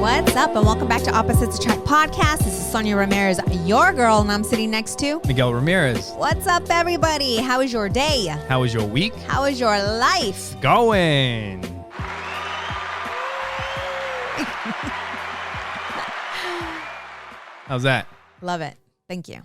What's up, and welcome back to Opposites Attract Podcast. This is Sonja Ramirez, your girl, and I'm sitting next to Miguel Ramirez. What's up, everybody? How is your day? How was your week? How is your life? Going. How's that? Love it. Thank you.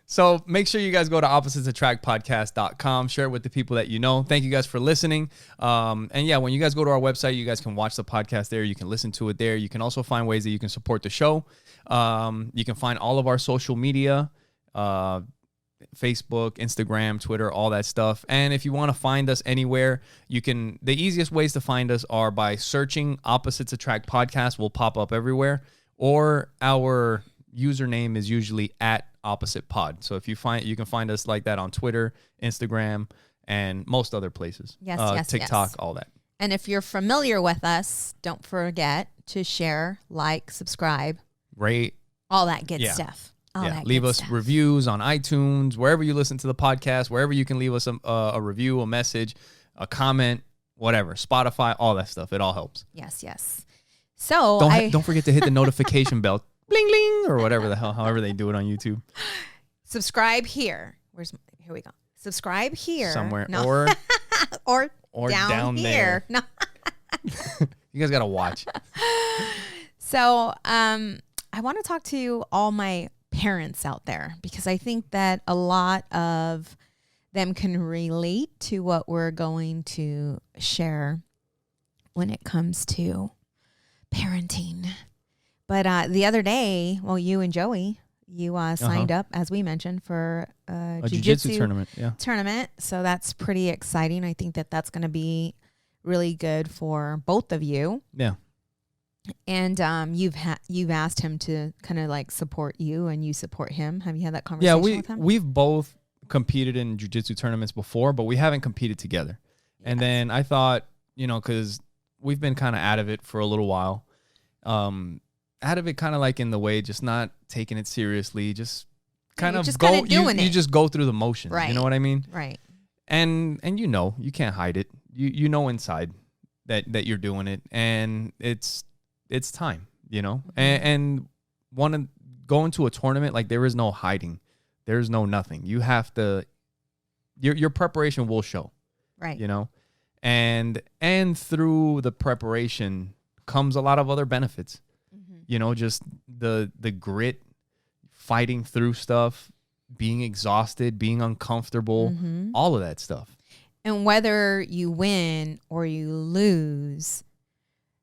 So make sure you guys go to oppositesattractpodcast.com. Share it with the people that you know. Thank you guys for listening. And yeah, when you guys go to our website, you guys can watch the podcast there. You can listen to it there. You can also find ways that you can support the show. You can find all of our social media, Facebook, Instagram, Twitter, all that stuff. And if you want to find us anywhere, you can. The easiest ways to find us are by searching Opposites Attract Podcast. We'll pop up everywhere. Or our username is usually at Opposite Pod. So if you can find us like that on Twitter, Instagram, and most other places. Yes, TikTok, yes. all that. And if you're familiar with us, don't forget to share, like, subscribe, rate, all that good stuff. Leave us reviews on iTunes, wherever you listen to the podcast, wherever you can leave us a review, a message, a comment, whatever. Spotify, all that stuff. It all helps. Yes. So don't forget to hit the notification bell. Bling, bling, or whatever the hell, however they do it on YouTube. Subscribe here. Here we go. Subscribe here. Somewhere. No. or down here. There. No. You guys got to watch. So I want to talk to all my parents out there because I think that a lot of them can relate to what we're going to share when it comes to parenting. But the other day, well, you and Joey, you signed up, as we mentioned, for a jiu-jitsu tournament. So that's pretty exciting. I think that that's going to be really good for both of you. Yeah. And you've asked him to kind of like support you, and you support him. Have you had that conversation with him? We've both competed in jiu-jitsu tournaments before, but we haven't competed together. Yes. And then I thought, because we've been kind of out of it for a little while. Out of it kind of like in the way, just not taking it seriously, just kind of go, you just go through the motions. Right. You know what I mean? Right. And you can't hide it. You know inside that you're doing it, and it's time, Mm-hmm. And going to a tournament, like there is no hiding. There's no nothing. You have to, your preparation will show. Right. And through the preparation comes a lot of other benefits. Just the grit, fighting through stuff, being exhausted, being uncomfortable, all of that stuff. And whether you win or you lose,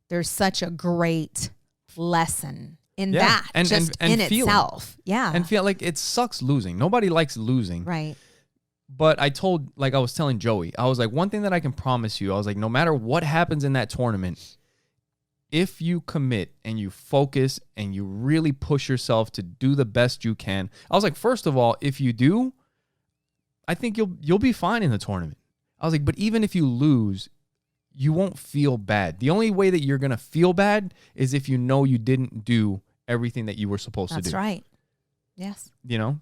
there's such a great lesson in that, and in itself. Yeah. And feel like it sucks losing. Nobody likes losing. Right. But I was telling Joey, I was like, one thing that I can promise you, I was like, no matter what happens in that tournament, if you commit and you focus and you really push yourself to do the best you can, I was like, first of all, if you do, I think you'll be fine in the tournament. I was like, but even if you lose, you won't feel bad. The only way that you're going to feel bad is if you know you didn't do everything that you were supposed to do. That's right. Yes.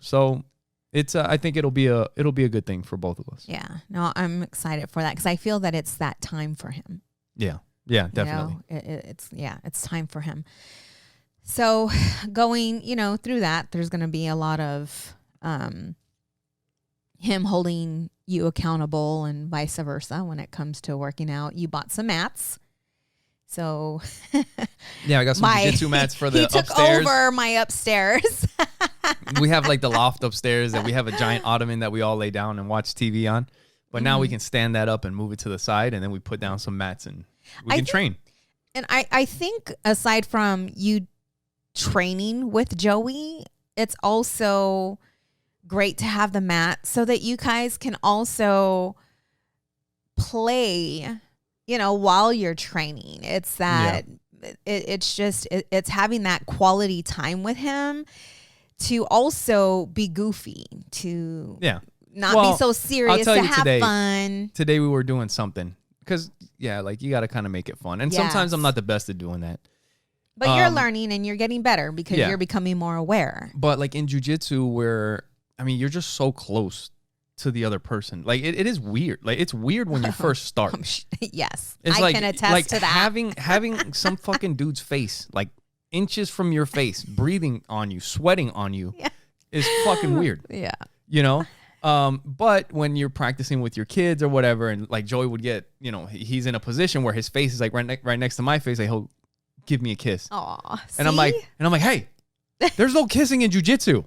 So it's I think it'll be a good thing for both of us. Yeah. No, I'm excited for that because I feel that it's that time for him. Yeah. Yeah, definitely. It's time for him. So going, through that, there's going to be a lot of him holding you accountable and vice versa when it comes to working out. You bought some mats. So yeah, I got some jiu-jitsu mats for the upstairs. He took over my upstairs. We have like the loft upstairs that we have a giant ottoman that we all lay down and watch TV on. But now we can stand that up and move it to the side, and then we put down some mats and we can train. And I think aside from you training with Joey, it's also great to have the mat so that you guys can also play, while you're training. It's that it's having that quality time with him to also be goofy, to not be so serious, to have fun. Today we were doing something because, you got to kind of make it fun. And sometimes I'm not the best at doing that. But you're learning and you're getting better because you're becoming more aware. But like in jiu-jitsu where, you're just so close to the other person. Like it is weird. Like it's weird when you first start. Yes, It's I can attest to that. Having some fucking dude's face, like inches from your face, breathing on you, sweating on you, is fucking weird. Yeah. You know? But when you're practicing with your kids or whatever, and like Joey would get, you know, he's in a position where his face is like right next to my face, like he'll give me a kiss. Aw, and I'm like, hey, there's no kissing in jujitsu.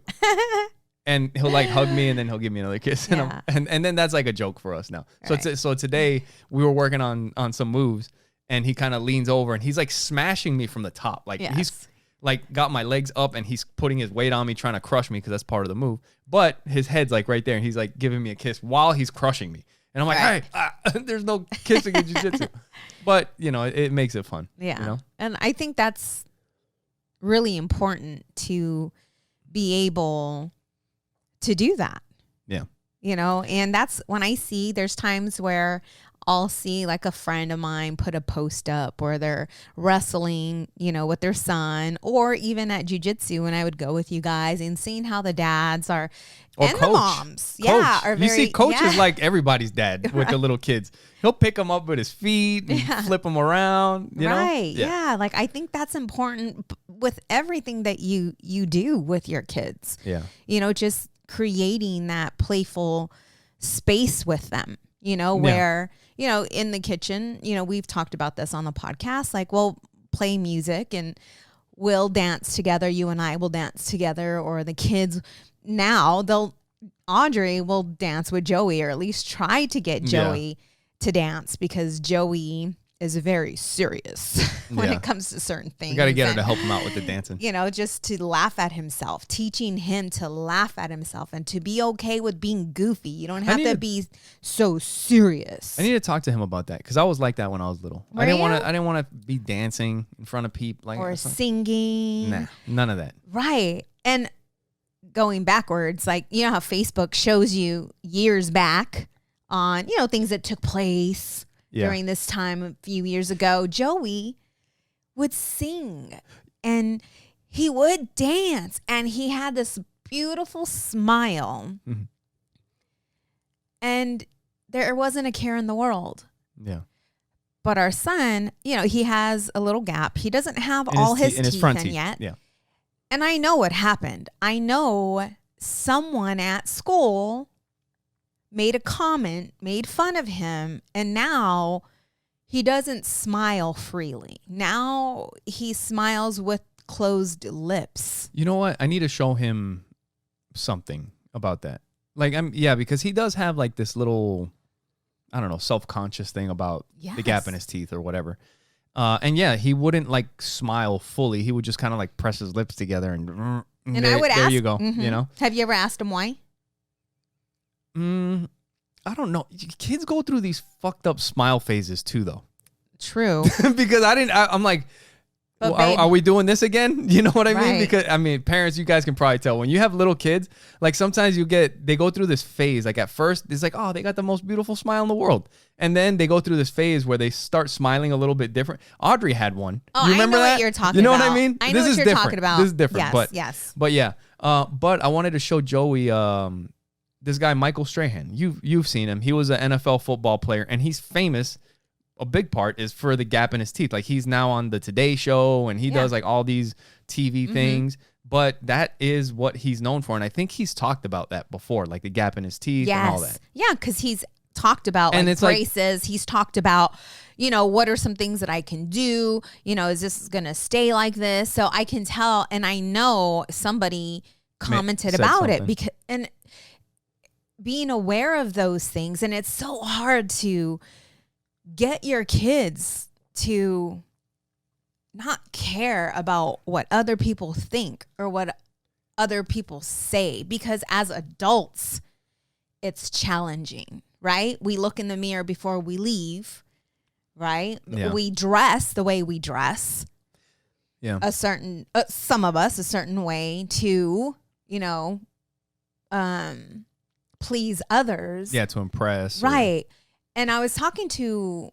And he'll like hug me and then he'll give me another kiss. Yeah. And then that's like a joke for us now. So Right. so today we were working on some moves and he kind of leans over and he's like smashing me from the top. Like he's like got my legs up and he's putting his weight on me, trying to crush me because that's part of the move. But his head's like right there and he's like giving me a kiss while he's crushing me. And I'm like, hey, there's no kissing in jiu-jitsu. But, you know, it makes it fun. Yeah. You know? And I think that's really important to be able to do that. Yeah. You know, and that's when I see there's times where I'll see like a friend of mine put a post up where they're wrestling, you know, with their son, or even at jujitsu when I would go with you guys and seeing how the dads are Or and coach. the moms. Coach. Yeah. Are you very, see, coach is like everybody's dad with the little kids. He'll pick them up with his feet and flip them around. You know? Right. Yeah. Like I think that's important with everything that you do with your kids. Yeah. You know, just creating that playful space with them, you know, where, you know, in the kitchen, you know, we've talked about this on the podcast, like we'll play music and we'll dance together. You and I will dance together, or the kids now Audrey will dance with Joey, or at least try to get Joey to dance, because Joey is very serious when it comes to certain things. You got to get her to help him out with the dancing. You know, just to laugh at himself, teaching him to laugh at himself and to be okay with being goofy. You don't have to be so serious. I need to talk to him about that, because I was like that when I was little. I didn't want to be dancing in front of people, like, or singing. Nah, none of that. Right. And going backwards, like, you know how Facebook shows you years back on, you know, things that took place during this time a few years ago. Joey would sing and he would dance and he had this beautiful smile. Mm-hmm. And there wasn't a care in the world. Yeah. But our son, you know, he has a little gap. He doesn't have all his teeth in yet. Yeah. And I know what happened. I know someone at school made a comment, made fun of him, and now he doesn't smile freely. Now he smiles with closed lips. You know what? I need to show him something about that. Like, because he does have like this little, I don't know, self-conscious thing about the gap in his teeth or whatever. And he wouldn't like smile fully. He would just kind of like press his lips together and I would ask, there you go. You know? Have you ever asked him why? I don't know. Kids go through these fucked up smile phases too, though. True. Because I'm like, are we doing this again? You know what I mean? Because parents, you guys can probably tell when you have little kids, like sometimes they go through this phase. Like at first it's like, oh, they got the most beautiful smile in the world. And then they go through this phase where they start smiling a little bit different. Audrey had one. Oh, you remember I know that? What you're talking You know about. what I mean? I know what you're talking about. This is different. Yes. But yeah. But I wanted to show Joey this guy, Michael Strahan. You've seen him. He was an NFL football player, and he's famous. A big part is for the gap in his teeth. Like he's now on the Today Show, and he does like all these TV things. But that is what he's known for, and I think he's talked about that before, like the gap in his teeth and all that. Yeah, because he's talked about like braces. He's talked about, you know, what are some things that I can do? You know, is this going to stay like this? So I can tell, and I know somebody commented about it because and being aware of those things, and it's so hard to get your kids to not care about what other people think or what other people say, because as adults, it's challenging, right? We look in the mirror before we leave, right? Yeah. We dress the way we dress. Yeah. Some of us, a certain way to, you know, please others. Yeah, to impress. Right. And I was talking to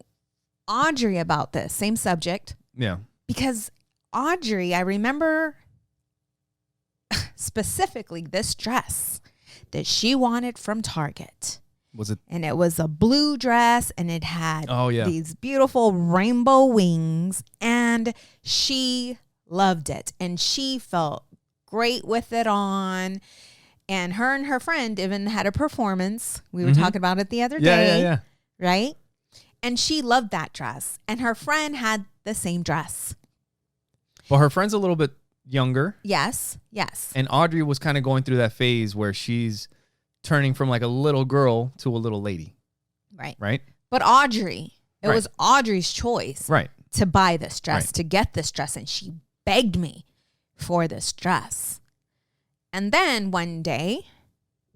Audrey about this same subject. Yeah. Because Audrey, I remember specifically this dress that she wanted from Target. Was it? And it was a blue dress, and it had yeah. these beautiful rainbow wings, and she loved it, and she felt great with it on. And her and her friend even had a performance. We were talking about it the other day. Yeah. Right? And she loved that dress, and her friend had the same dress. Well, her friend's a little bit younger. Yes. And Audrey was kind of going through that phase where she's turning from like a little girl to a little lady. Right? But Audrey, it was Audrey's choice to buy this dress, to get this dress. And she begged me for this dress. And then one day,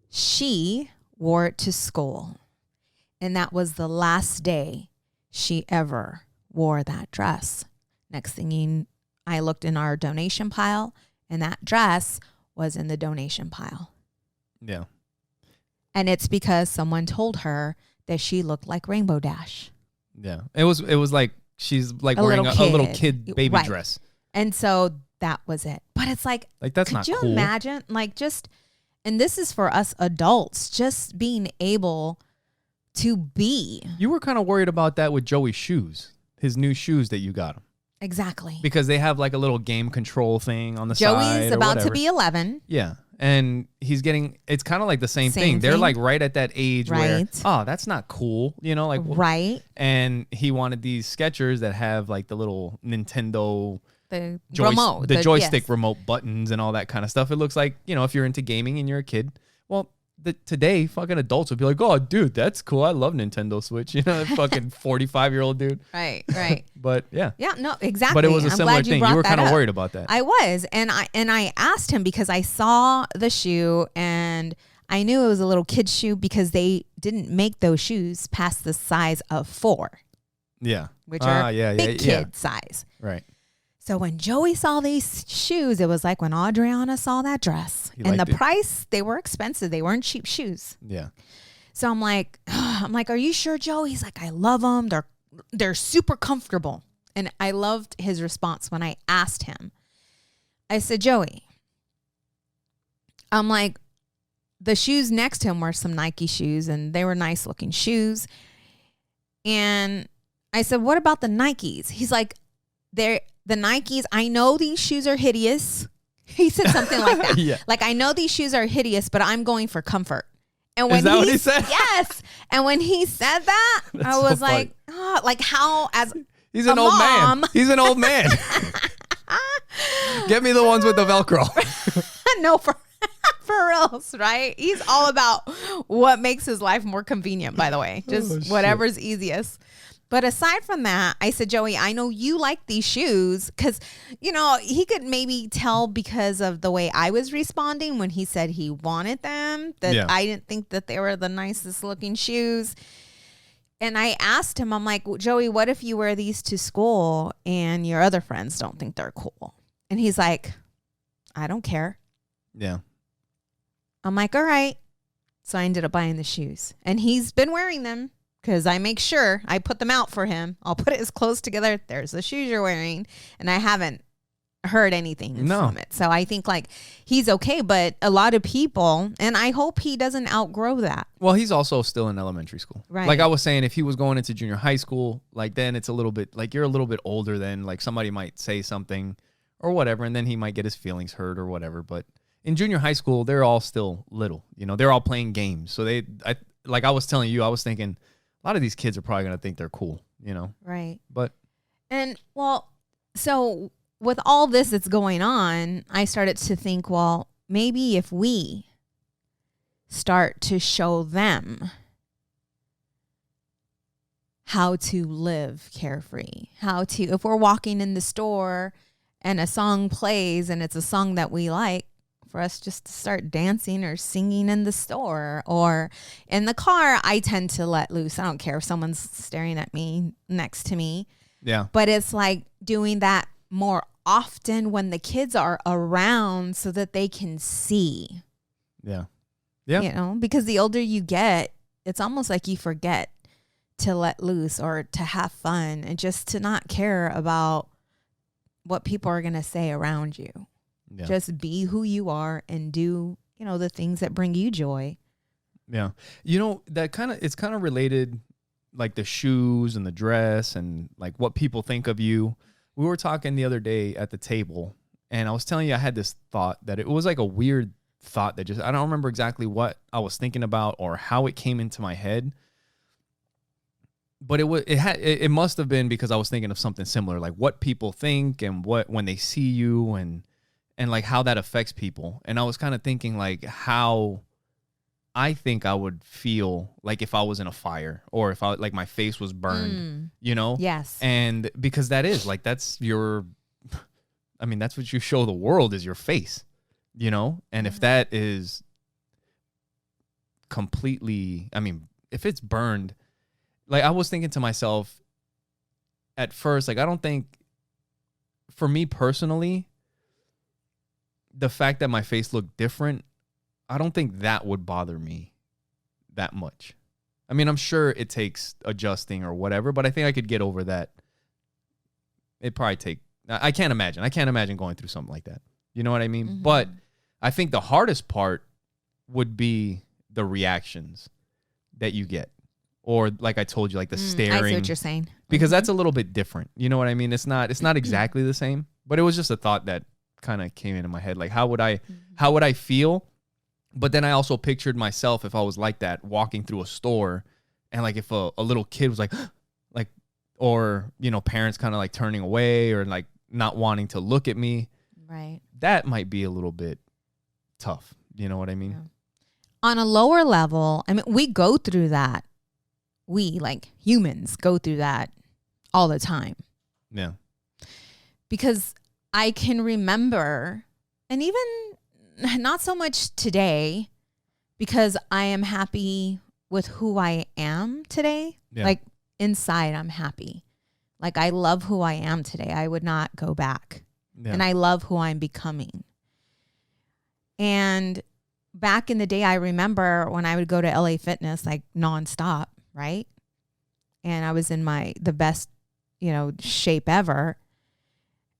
she wore it to school. And that was the last day she ever wore that dress. Next thing I looked in our donation pile, and that dress was in the donation pile. Yeah. And it's because someone told her that she looked like Rainbow Dash. Yeah. It was like she's like wearing a little kid baby dress. And so that was it. But it's like that's not cool. Could you imagine? Like and this is for us adults, just being able to be. You were kind of worried about that with Joey's shoes, his new shoes that you got him. Exactly. Because they have like a little game control thing on the side. Joey's about to be 11. Yeah. And he's getting, it's kind of like the same thing. They're like right at that age where, that's not cool. You know, like. Right. And he wanted these Skechers that have like the little Nintendo. The joystick remote buttons and all that kind of stuff. It looks like, if you're into gaming and you're a kid, well, today fucking adults would be like, oh, dude, that's cool. I love Nintendo Switch. Fucking 45-year-old dude. Right. But yeah. Yeah, no, exactly. But it was a similar thing. You were kind of worried about that. I was. And I asked him because I saw the shoe and I knew it was a little kid shoe because they didn't make those shoes past the size of 4. Yeah. Which are big kid size. Right. So when Joey saw these shoes, it was like when Adriana saw that dress. And the price, they were expensive. They weren't cheap shoes. Yeah. So I'm like, are you sure, Joey? He's like, I love them. They're super comfortable. And I loved his response when I asked him. I said, Joey, I'm like, the shoes next to him were some Nike shoes, and they were nice looking shoes. And I said, what about the Nikes? He's like, the Nikes, I know these shoes are hideous. He said something like that. Yeah. Like, I know these shoes are hideous, but I'm going for comfort. And when Is that what he said? Yes. And when he said that, I was so like, like how as he's an old man. He's an old man. Get me the ones with the Velcro. No, for reals, right? He's all about what makes his life more convenient, by the way. Just whatever's easiest. But aside from that, I said, Joey, I know you like these shoes because, he could maybe tell because of the way I was responding when he said he wanted them, that I didn't think that they were the nicest looking shoes. And I asked him, I'm like, Joey, what if you wear these to school and your other friends don't think they're cool? And he's like, I don't care. Yeah. I'm like, all right. So I ended up buying the shoes. And he's been wearing them. Because I make sure I put them out for him. I'll put his clothes together. There's the shoes you're wearing. And I haven't heard anything from it. So I think like he's okay. But a lot of people, and I hope he doesn't outgrow that. Well, he's also still in elementary school. Right. Like I was saying, if he was going into junior high school, like then it's a little bit, like you're a little bit older then. Like somebody might say something or whatever. And then he might get his feelings hurt or whatever. But in junior high school, they're all still little. They're all playing games. So like I was telling you, I was thinking, a lot of these kids are probably going to think they're cool, Right. And so with all this that's going on, I started to think, well, maybe if we start to show them how to live carefree, if we're walking in the store and a song plays and it's a song that we like, for us just to start dancing or singing in the store or in the car, I tend to let loose. I don't care if someone's staring at me next to me. Yeah. But it's like doing that more often when the kids are around so that they can see. Yeah. Yeah. Because the older you get, it's almost like you forget to let loose or to have fun and just to not care about what people are going to say around you. Yeah. Just be who you are and do, the things that bring you joy. Yeah. It's kind of related, like the shoes and the dress and like what people think of you. We were talking the other day at the table, and I was telling you I had this thought that it was like a weird thought that I don't remember exactly what I was thinking about or how it came into my head. But it must have been because I was thinking of something similar, like what people think and when they see you and like how that affects people. And I was kind of thinking like how I think I would feel like if I was in a fire or if like my face was burned, Yes. And because that's that's what you show the world is your face, and if that is completely, if it's burned, like I was thinking to myself at first, like I don't think, for me personally, the fact that my face looked different, I don't think that would bother me that much. I'm sure it takes adjusting or whatever, but I think I could get over that. It'd probably I can't imagine going through something like that. You know what I mean? Mm-hmm. But I think the hardest part would be the reactions that you get. Or like I told you, like the staring. I see what you're saying. Because that's a little bit different. You know what I mean? It's not exactly the same, but it was just a thought that kind of came into my head. Like how would I feel? But then I also pictured myself if I was like that, walking through a store, and like if a little kid was like, or parents kind of like turning away or like not wanting to look at me. Right. That might be a little bit tough. You know what I mean? Yeah. On a lower level, we go through that. We, like humans, go through that all the time. Yeah. Because I can remember, and even not so much today, because I am happy with who I am today. Yeah. Like inside, I'm happy. Like I love who I am today. I would not go back. Yeah. And I love who I'm becoming. And back in the day, I remember when I would go to LA Fitness like nonstop, right? And I was in the best, shape ever.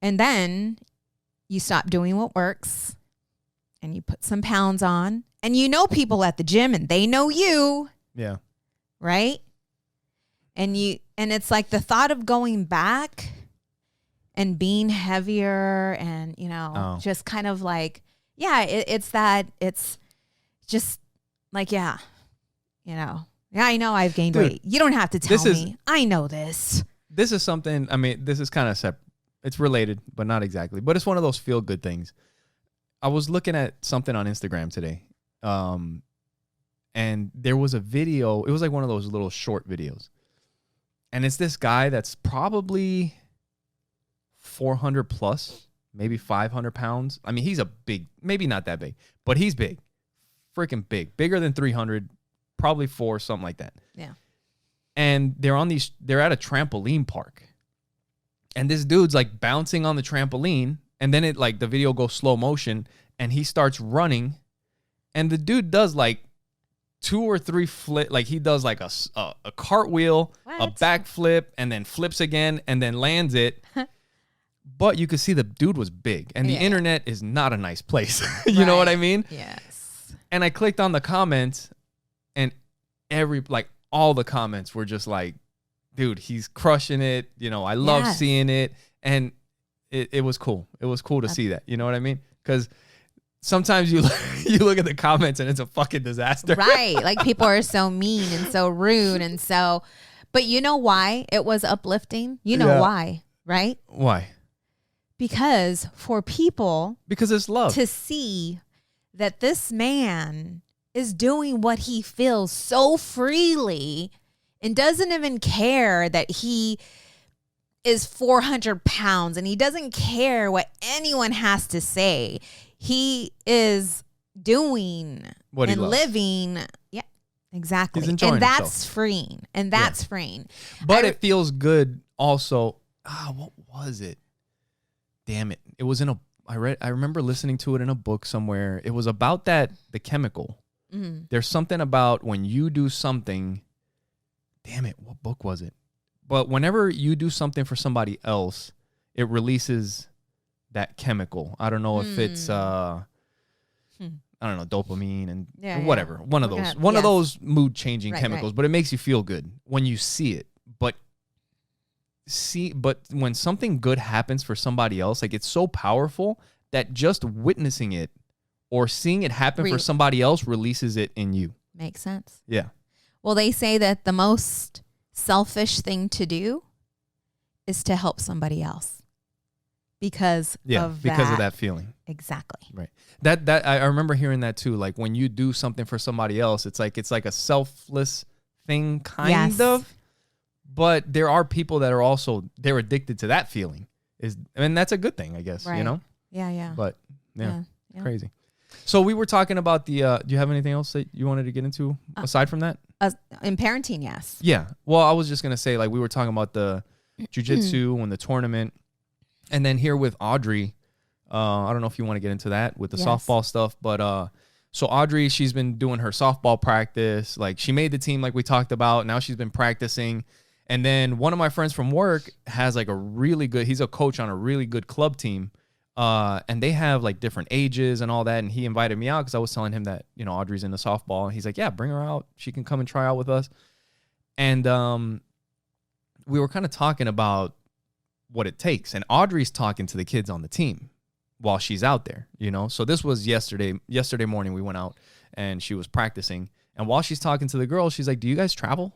And then you stop doing what works and you put some pounds on, and people at the gym and they know you. Yeah. Right? And it's like the thought of going back and being heavier and, just kind of like, yeah, it's just like, yeah, I know I've gained weight. You don't have to tell me. I know this. This is something, this is kind of separate. It's related, but not exactly. But it's one of those feel-good things. I was looking at something on Instagram today, and there was a video. It was like one of those little short videos. And it's this guy that's probably 400 plus, maybe 500 pounds. He's a big, maybe not that big, but he's big. Freaking big. Bigger than 300, probably 4, something like that. Yeah. And they're at a trampoline park. And this dude's like bouncing on the trampoline, and then the video goes slow motion, and he starts running, and the dude does like 2 or 3 flip, like he does like a cartwheel, a backflip, and then flips again, and then lands it. But you could see the dude was big, and the internet is not a nice place. You know what I mean? Yes. And I clicked on the comments, and all the comments were just like, dude, he's crushing it. I love seeing it. And it was cool. It was cool to see that. You know what I mean? Because sometimes you look at the comments and it's a fucking disaster. Right. Like people are so mean and so rude. And so, but you know why it was uplifting? You know why, right? Why? Because for people. Because it's love. To see that this man is doing what he feels so freely and doesn't even care that he is 400 pounds and he doesn't care what anyone has to say. He is doing what he and loves. Living. Yeah, exactly. He's enjoying and that's himself. Freeing. And that's freeing. But it feels good also. What was it? Damn it. It was I remember listening to it in a book somewhere. It was about the chemical. Mm-hmm. There's something about when you do something. Damn it, what book was it? But whenever you do something for somebody else, it releases that chemical. I don't know if it's I I don't know, dopamine and Yeah, whatever. yeah. One of We're those. gonna- One of yes. those mood changing Right, chemicals, right. but it makes you feel good when you see it. But when something good happens for somebody else, like it's so powerful that just witnessing it or seeing it happen for somebody else releases it in you. Makes sense. Yeah. Well, they say that the most selfish thing to do is to help somebody else because of that feeling. Exactly. Right. That I remember hearing that too. Like when you do something for somebody else, it's like a selfless thing kind of. But there are people that are also they're addicted to that feeling. And that's a good thing, I guess. Right. You know? Yeah, yeah. But yeah. Crazy. So we were talking about the do you have anything else that you wanted to get into aside from that? In parenting, yes. Yeah. Well, I was just gonna say, like, we were talking about the jiu-jitsu and the tournament. And then here with Audrey, I don't know if you want to get into that with the softball stuff, but so Audrey, she's been doing her softball practice. Like she made the team like we talked about. Now she's been practicing. And then one of my friends from work has like he's a coach on a really good club team. And they have like different ages and all that. And he invited me out because I was telling him that, you know, Audrey's into softball. And he's like, yeah, bring her out. She can come and try out with us. And we were kind of talking about what it takes. And Audrey's talking to the kids on the team while she's out there, you know? So this was yesterday morning we went out and she was practicing. And while she's talking to the girls, she's like, do you guys travel?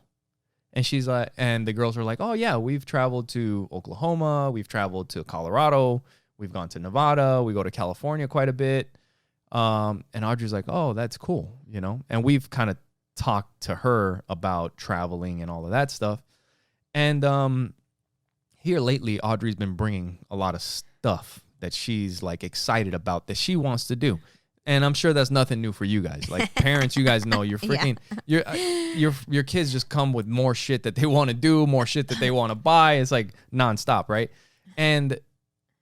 And she's like, and the girls were like, oh yeah, we've traveled to Oklahoma. We've traveled to Colorado. We've gone to Nevada. We go to California quite a bit. And Audrey's like, oh, that's cool, you know? And we've kind of talked to her about traveling and all of that stuff. And here lately, Audrey's been bringing a lot of stuff that she's like excited about that she wants to do. And I'm sure that's nothing new for you guys. Like parents, you guys know you're freaking your kids just come with more shit that they want to do, more shit that they want to buy. It's like nonstop, right? And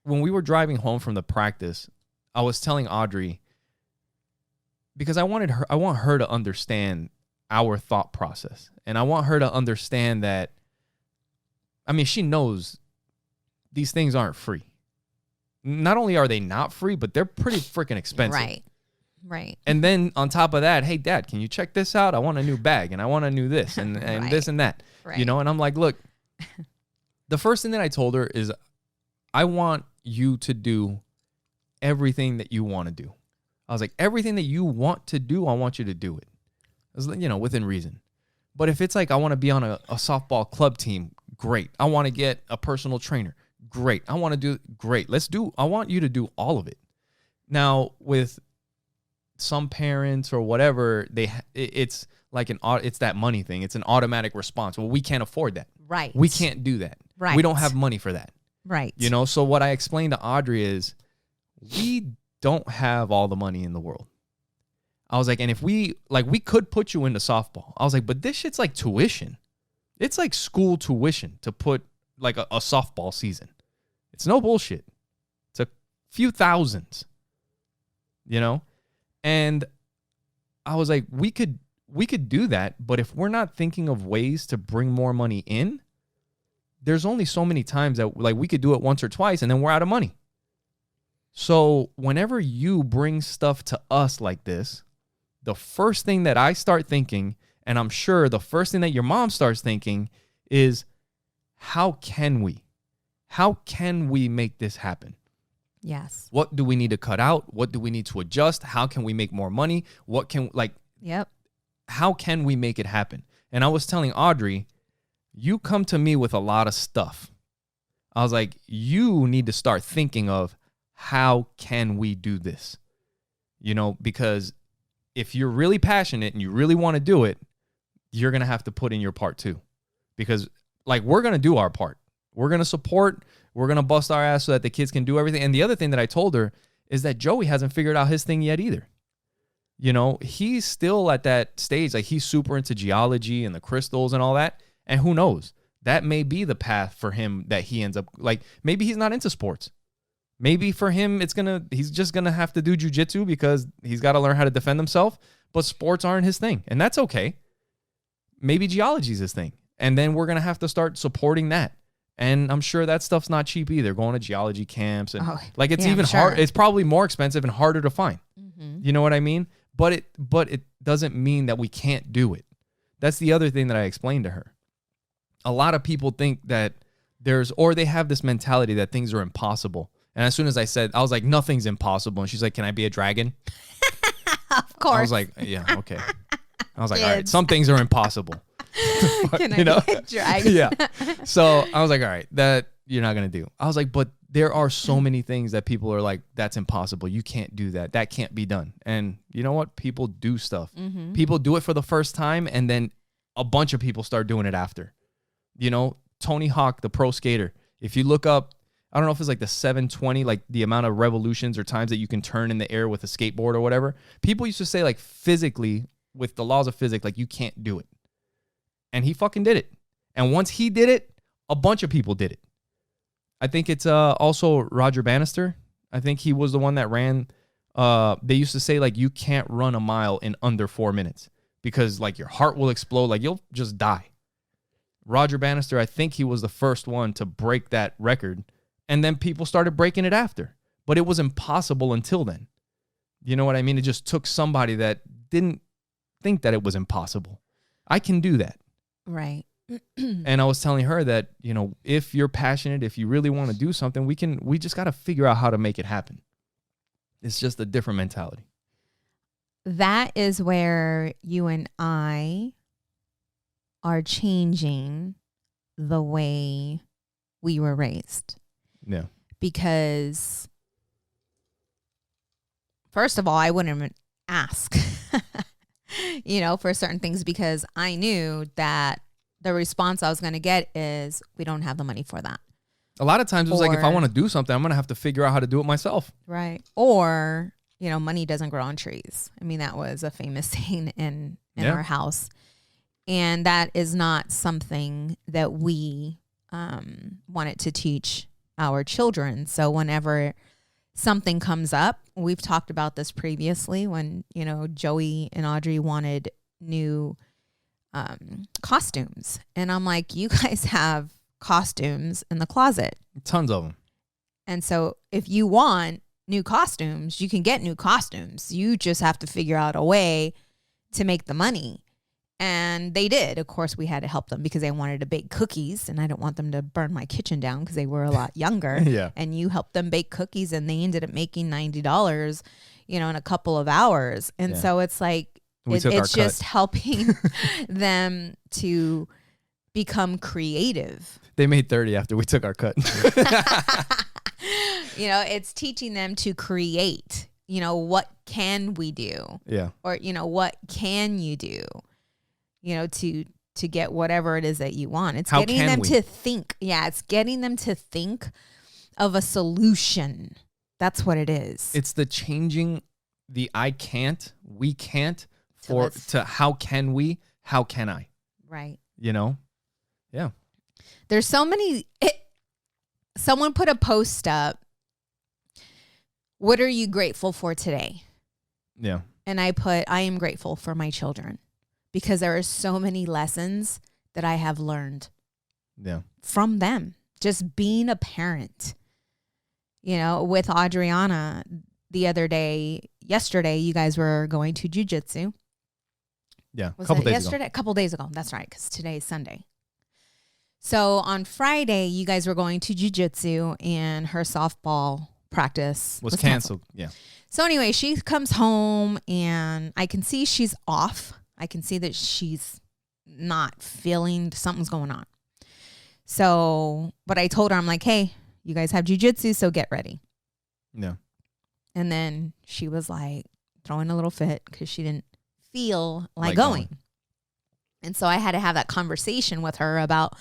when we were driving home from the practice, I was telling Audrey because I want her to understand our thought process. And I want her to understand that, I mean, she knows these things aren't free. Not only are they not free, but they're pretty freaking expensive. Right. And then on top of that, hey, Dad, can you check this out? I want a new bag and I want a new this and Right. this and that. Right. You know, and I'm like, look, the first thing that I told her is I want you to do everything that you want to do. I was like, everything that you want to do, I want you to do it. I was, you know, within reason. But if it's like I want to be on a softball club team, great. I want to get a personal trainer, great. I want to do great. I want you to do all of it. Now, with some parents or whatever, it's like it's that money thing. It's an automatic response. Well, we can't afford that. Right. We can't do that. Right. We don't have money for that. Right. You know, so what I explained to Audrey is we don't have all the money in the world. I was like, and if we could put you into softball. I was like, but this shit's like tuition. It's like school tuition to put like a softball season. It's no bullshit. It's a few thousands, you know? And I was like, we could do that, but if we're not thinking of ways to bring more money in, there's only so many times that like we could do it once or twice and then we're out of money. So whenever you bring stuff to us like this, the first thing that I start thinking, and I'm sure the first thing that your mom starts thinking is, how can we make this happen? Yes. What do we need to cut out? What do we need to adjust? How can we make more money? Yep. How can we make it happen? And I was telling Audrey, you come to me with a lot of stuff. I was like, you need to start thinking of how can we do this? You know, because if you're really passionate and you really want to do it, you're going to have to put in your part too. Because like we're going to do our part. We're going to support. We're going to bust our ass so that the kids can do everything. And the other thing that I told her is that Joey hasn't figured out his thing yet either. You know, he's still at that stage. Like he's super into geology and the crystals and all that. And who knows? That may be the path for him that he ends up like. Maybe he's not into sports. Maybe for him, he's just going to have to do jiu-jitsu because he's got to learn how to defend himself. But sports aren't his thing. And that's okay. Maybe geology is his thing. And then we're going to have to start supporting that. And I'm sure that stuff's not cheap either, going to geology camps. And it's even hard. It's probably more expensive and harder to find. Mm-hmm. You know what I mean? but it doesn't mean that we can't do it. That's the other thing that I explained to her. A lot of people think that they have this mentality that things are impossible. And as soon as I said, I was like, nothing's impossible. And she's like, can I be a dragon? Of course. I was like, yeah, okay. I was like, all right, some things are impossible. Can I be a dragon? Yeah. So I was like, all right, that you're not going to do. I was like, but there are so many things that people are like, that's impossible. You can't do that. That can't be done. And you know what? People do stuff. Mm-hmm. People do it for the first time, and then a bunch of people start doing it after. You know, Tony Hawk, the pro skater, if you look up, I don't know if it's like the 720, like the amount of revolutions or times that you can turn in the air with a skateboard or whatever. People used to say like physically, with the laws of physics, like you can't do it. And he fucking did it. And once he did it, a bunch of people did it. I think it's also Roger Bannister. I think he was the one that ran. They used to say like you can't run a mile in under 4 minutes because like your heart will explode. Like you'll just die. Roger Bannister, I think he was the first one to break that record. And then people started breaking it after. But it was impossible until then. You know what I mean? It just took somebody that didn't think that it was impossible. I can do that. Right. And I was telling her that, you know, if you're passionate, if you really want to do something, we just got to figure out how to make it happen. It's just a different mentality. That is where you and I are changing the way we were raised. Yeah. Because first of all, I wouldn't even ask, you know, for certain things because I knew that the response I was going to get is we don't have the money for that. A lot of times it was like, if I want to do something, I'm going to have to figure out how to do it myself. Right. Or, you know, money doesn't grow on trees. I mean, that was a famous saying in our house. And that is not something that we wanted to teach our children. So whenever something comes up, we've talked about this previously when, you know, Joey and Audrey wanted new costumes. And I'm like, you guys have costumes in the closet. Tons of them. And so if you want new costumes, you can get new costumes. You just have to figure out a way to make the money. And they did. Of course, we had to help them because they wanted to bake cookies and I didn't want them to burn my kitchen down because they were a lot younger. Yeah. And you helped them bake cookies and they ended up making $90, you know, in a couple of hours. And so it's like, it's just helping them to become creative. They made 30 after we took our cut. You know, it's teaching them to create, you know, what can we do? Yeah. Or, you know, what can you do? You know, to get whatever it is that you want. It's getting them to think. Yeah, it's getting them to think of a solution. That's what it is. It's the changing the I can't, we can't, to how can we, how can I? Right. You know? Yeah. There's so many. Someone put a post up. What are you grateful for today? Yeah. And I put, I am grateful for my children because there are so many lessons that I have learned from them. Just being a parent. You know, with Adriana the other day, yesterday, you guys were going to jujitsu. Yeah, was it yesterday? A couple days ago. That's right, because today is Sunday. So on Friday, you guys were going to jiu-jitsu and her softball practice was canceled. Yeah. So anyway, she comes home and I can see she's off. I can see that she's not feeling something's going on. So, but I told her, I'm like, hey, you guys have jiu-jitsu, so get ready. Yeah. And then she was like throwing a little fit because she didn't feel like going. And so I had to have that conversation with her about,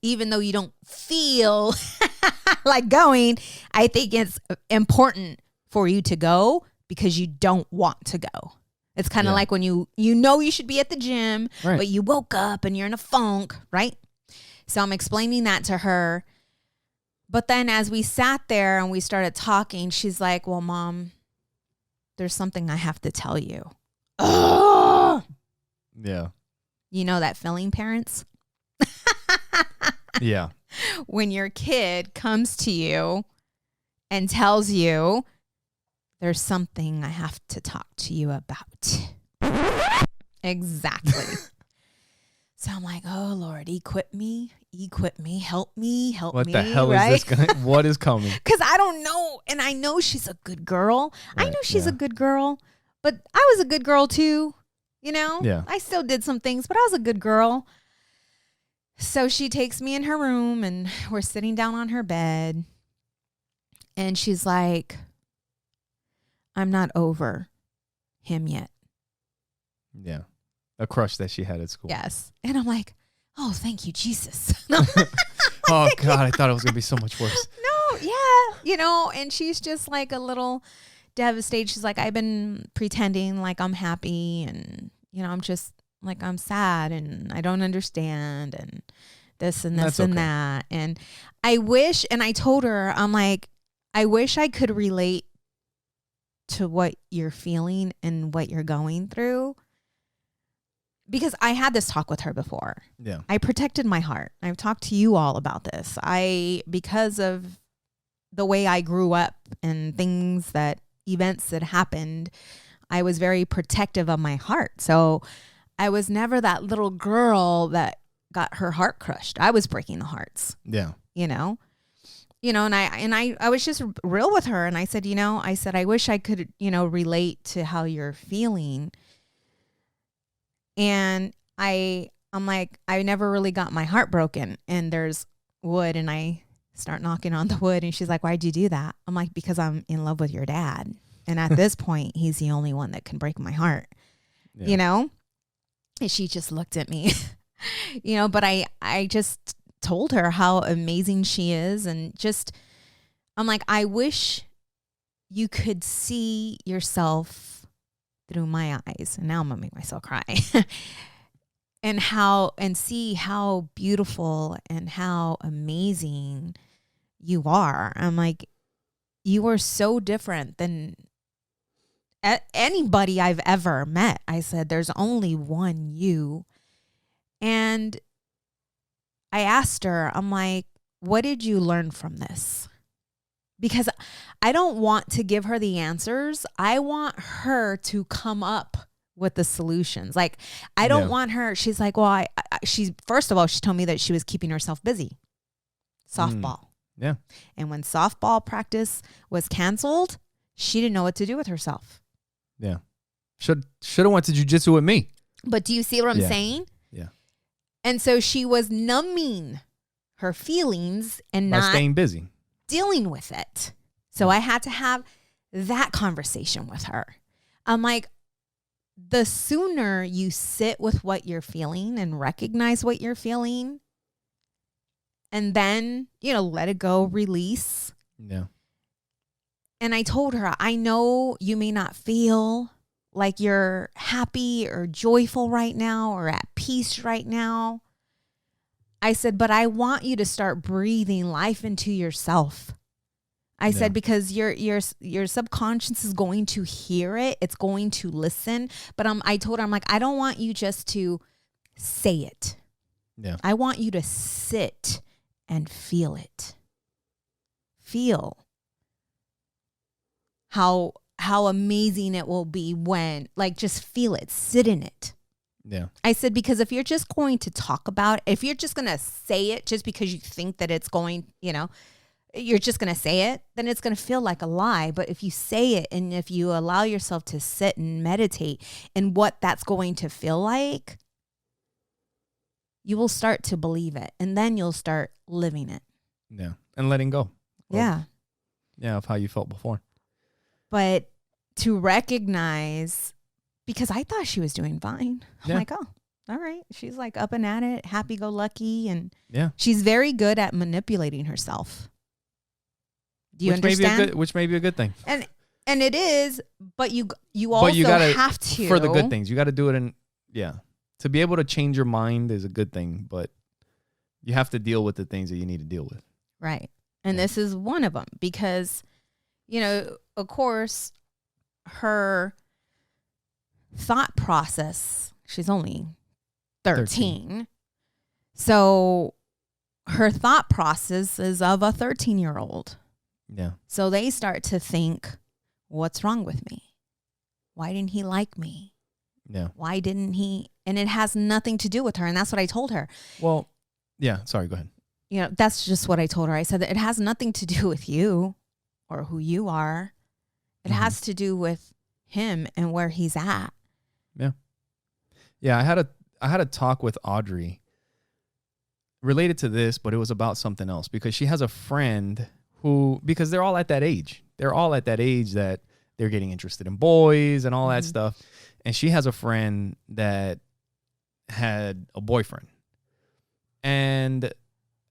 even though you don't feel like going, I think it's important for you to go because you don't want to go. It's kind of like when you know you should be at the gym, but you woke up and you're in a funk, right? So I'm explaining that to her. But then as we sat there and we started talking, she's like, well, Mom, there's something I have to tell you. Ugh! Yeah. You know that feeling, parents? Yeah. When your kid comes to you and tells you there's something I have to talk to you about. Exactly. So I'm like, oh, Lord, equip me, help me. What the hell is this guy? What is coming? Because I don't know. And I know she's a good girl. Right, I know she's a good girl, but I was a good girl too. You know? Yeah. I still did some things, but I was a good girl. So she takes me in her room and we're sitting down on her bed. And she's like, I'm not over him yet. Yeah. A crush that she had at school. Yes. And I'm like, oh, thank you, Jesus. Oh, God, I thought it was going to be so much worse. No, yeah. You know, and she's just like a little devastated. She's like, I've been pretending like I'm happy and, you know, I'm just like, I'm sad and I don't understand and this and this and that. And I wish, and I told her, I'm like, I wish I could relate to what you're feeling and what you're going through. Because I had this talk with her before. Yeah. I protected my heart. I've talked to you all about this. Because of the way I grew up and events that happened, I was very protective of my heart. So I was never that little girl that got her heart crushed. I was breaking the hearts. Yeah. You know, and I was just real with her. And I said, I wish I could, relate to how you're feeling. And I'm like, I never really got my heart broken. And there's wood and I start knocking on the wood. And she's like, why'd you do that? I'm like, because I'm in love with your dad. And at this point, he's the only one that can break my heart, And she just looked at me, but I just told her how amazing she is. And just, I'm like, I wish you could see yourself through my eyes. And now I'm gonna make myself cry. and see how beautiful and how amazing you are. I'm like, you are so different than anybody I've ever met. I said, there's only one you. And I asked her, I'm like, what did you learn from this? Because I don't want to give her the answers. I want her to come up with the solutions. Like, I don't want her. She's like, well, first of all, she told me that she was keeping herself busy. Softball. Yeah. And when softball practice was canceled, she didn't know what to do with herself. Yeah. Should have went to jiu-jitsu with me. But do you see what I'm saying? Yeah. And so she was numbing her feelings and By not staying busy, dealing with it. So I had to have that conversation with her. I'm like, the sooner you sit with what you're feeling and recognize what you're feeling and then, let it go, release. Yeah. And I told her, I know you may not feel like you're happy or joyful right now or at peace right now. I said, but I want you to start breathing life into yourself. I said, because your subconscious is going to hear it. It's going to listen. But I told her, I'm like, I don't want you just to say it. Yeah. I want you to sit and feel it. Feel how amazing it will be when, like, just feel it, sit in it. Yeah. I said, because if you're just going to talk about it, if you're just going to say it just because you think that it's going, you're just going to say it, then it's going to feel like a lie. But if you say it and if you allow yourself to sit and meditate and what that's going to feel like, you will start to believe it. And then you'll start living it. Yeah. And letting go. Yeah. Yeah. Of how you felt before. But to recognize, because I thought she was doing fine. I'm like, oh, all right. She's like up and at it, happy-go-lucky. And she's very good at manipulating herself. Do you understand? Which may be a good thing. And it is, but you also have to. For the good things. You got to do it to be able to change your mind is a good thing, but you have to deal with the things that you need to deal with. Right. And this is one of them because, of course, her thought process, she's only 13. So her thought process is of a 13-year-old. Yeah. So they start to think what's wrong with me? Why didn't he like me? Yeah. Why didn't he? And it has nothing to do with her. And that's what I told her. Well, yeah. Sorry, go ahead. You know, that's just what I told her. I said that it has nothing to do with you or who you are. It has to do with him and where he's at. Yeah. Yeah. I had a talk with Audrey related to this, but it was about something else because she has a friend who, because they're all at that age. They're all at that age that they're getting interested in boys and all that stuff. And she has a friend that had a boyfriend. And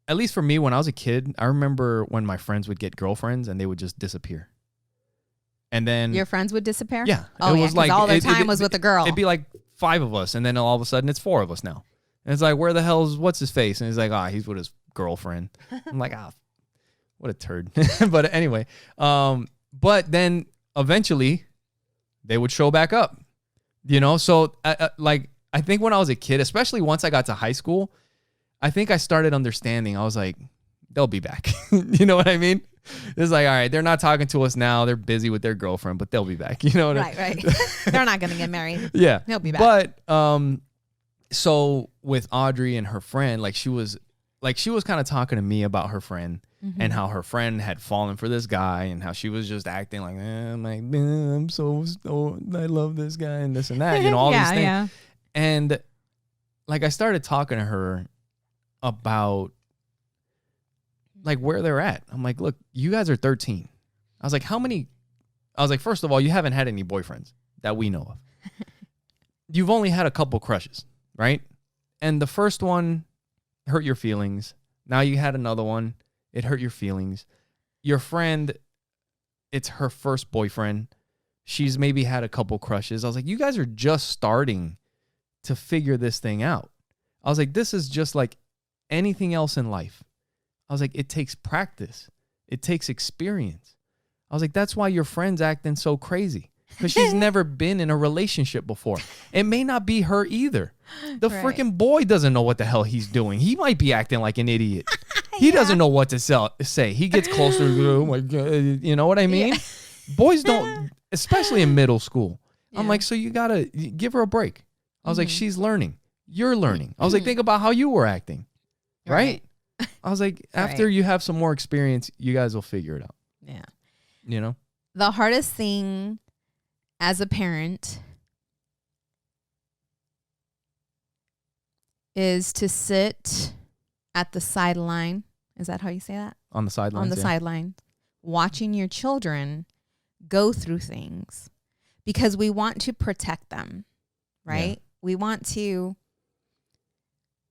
at least for me, when I was a kid, I remember when my friends would get girlfriends and they would just disappear. And then your friends would disappear? Yeah. Oh, it was like all their time was with a girl. It'd be like 5 of us, and then all of a sudden it's 4 of us now. And it's like, where the hell's what's his face? And he's like, he's with his girlfriend. I'm like, what a turd. But anyway, but then eventually they would show back up, you know? So like, I think when I was a kid, especially once I got to high school, I think I started understanding. I was like, they'll be back. You know what I mean? It's like, all right, they're not talking to us now. They're busy with their girlfriend, but they'll be back. You know what right, I mean? Right. They're not going to get married. Yeah. They'll be back. But so with Audrey and her friend, like she was kind of talking to me about her friend and how her friend had fallen for this guy and how she was just acting like, I'm so I love this guy and this and that, you know, all these things. Yeah. And like I started talking to her about like where they're at. I'm like, look, you guys are 13. I was like, first of all, you haven't had any boyfriends that we know of. You've only had a couple crushes, right? And the first one hurt your feelings. Now you had another one. It hurt your feelings. Your friend, it's her first boyfriend. She's maybe had a couple crushes. I was like, you guys are just starting to figure this thing out. I was like, this is just like anything else in life. I was like, it takes practice. It takes experience. I was like, that's why your friend's acting so crazy. Because she's never been in a relationship before. It may not be her either. The freaking boy doesn't know what the hell he's doing. He might be acting like an idiot. He doesn't know what to say. He gets closer. Oh my God. You know what I mean? Yeah. Boys don't, especially in middle school. Yeah. I'm like, so you got to give her a break. I was like, she's learning. You're learning. I was like, think about how you were acting. Right? I was like, after you have some more experience, you guys will figure it out. Yeah. You know? The hardest thing as a parent is to sit at the sideline. Is that how you say that? On the sideline. On the sideline, watching your children go through things because we want to protect them, right? Yeah. We want to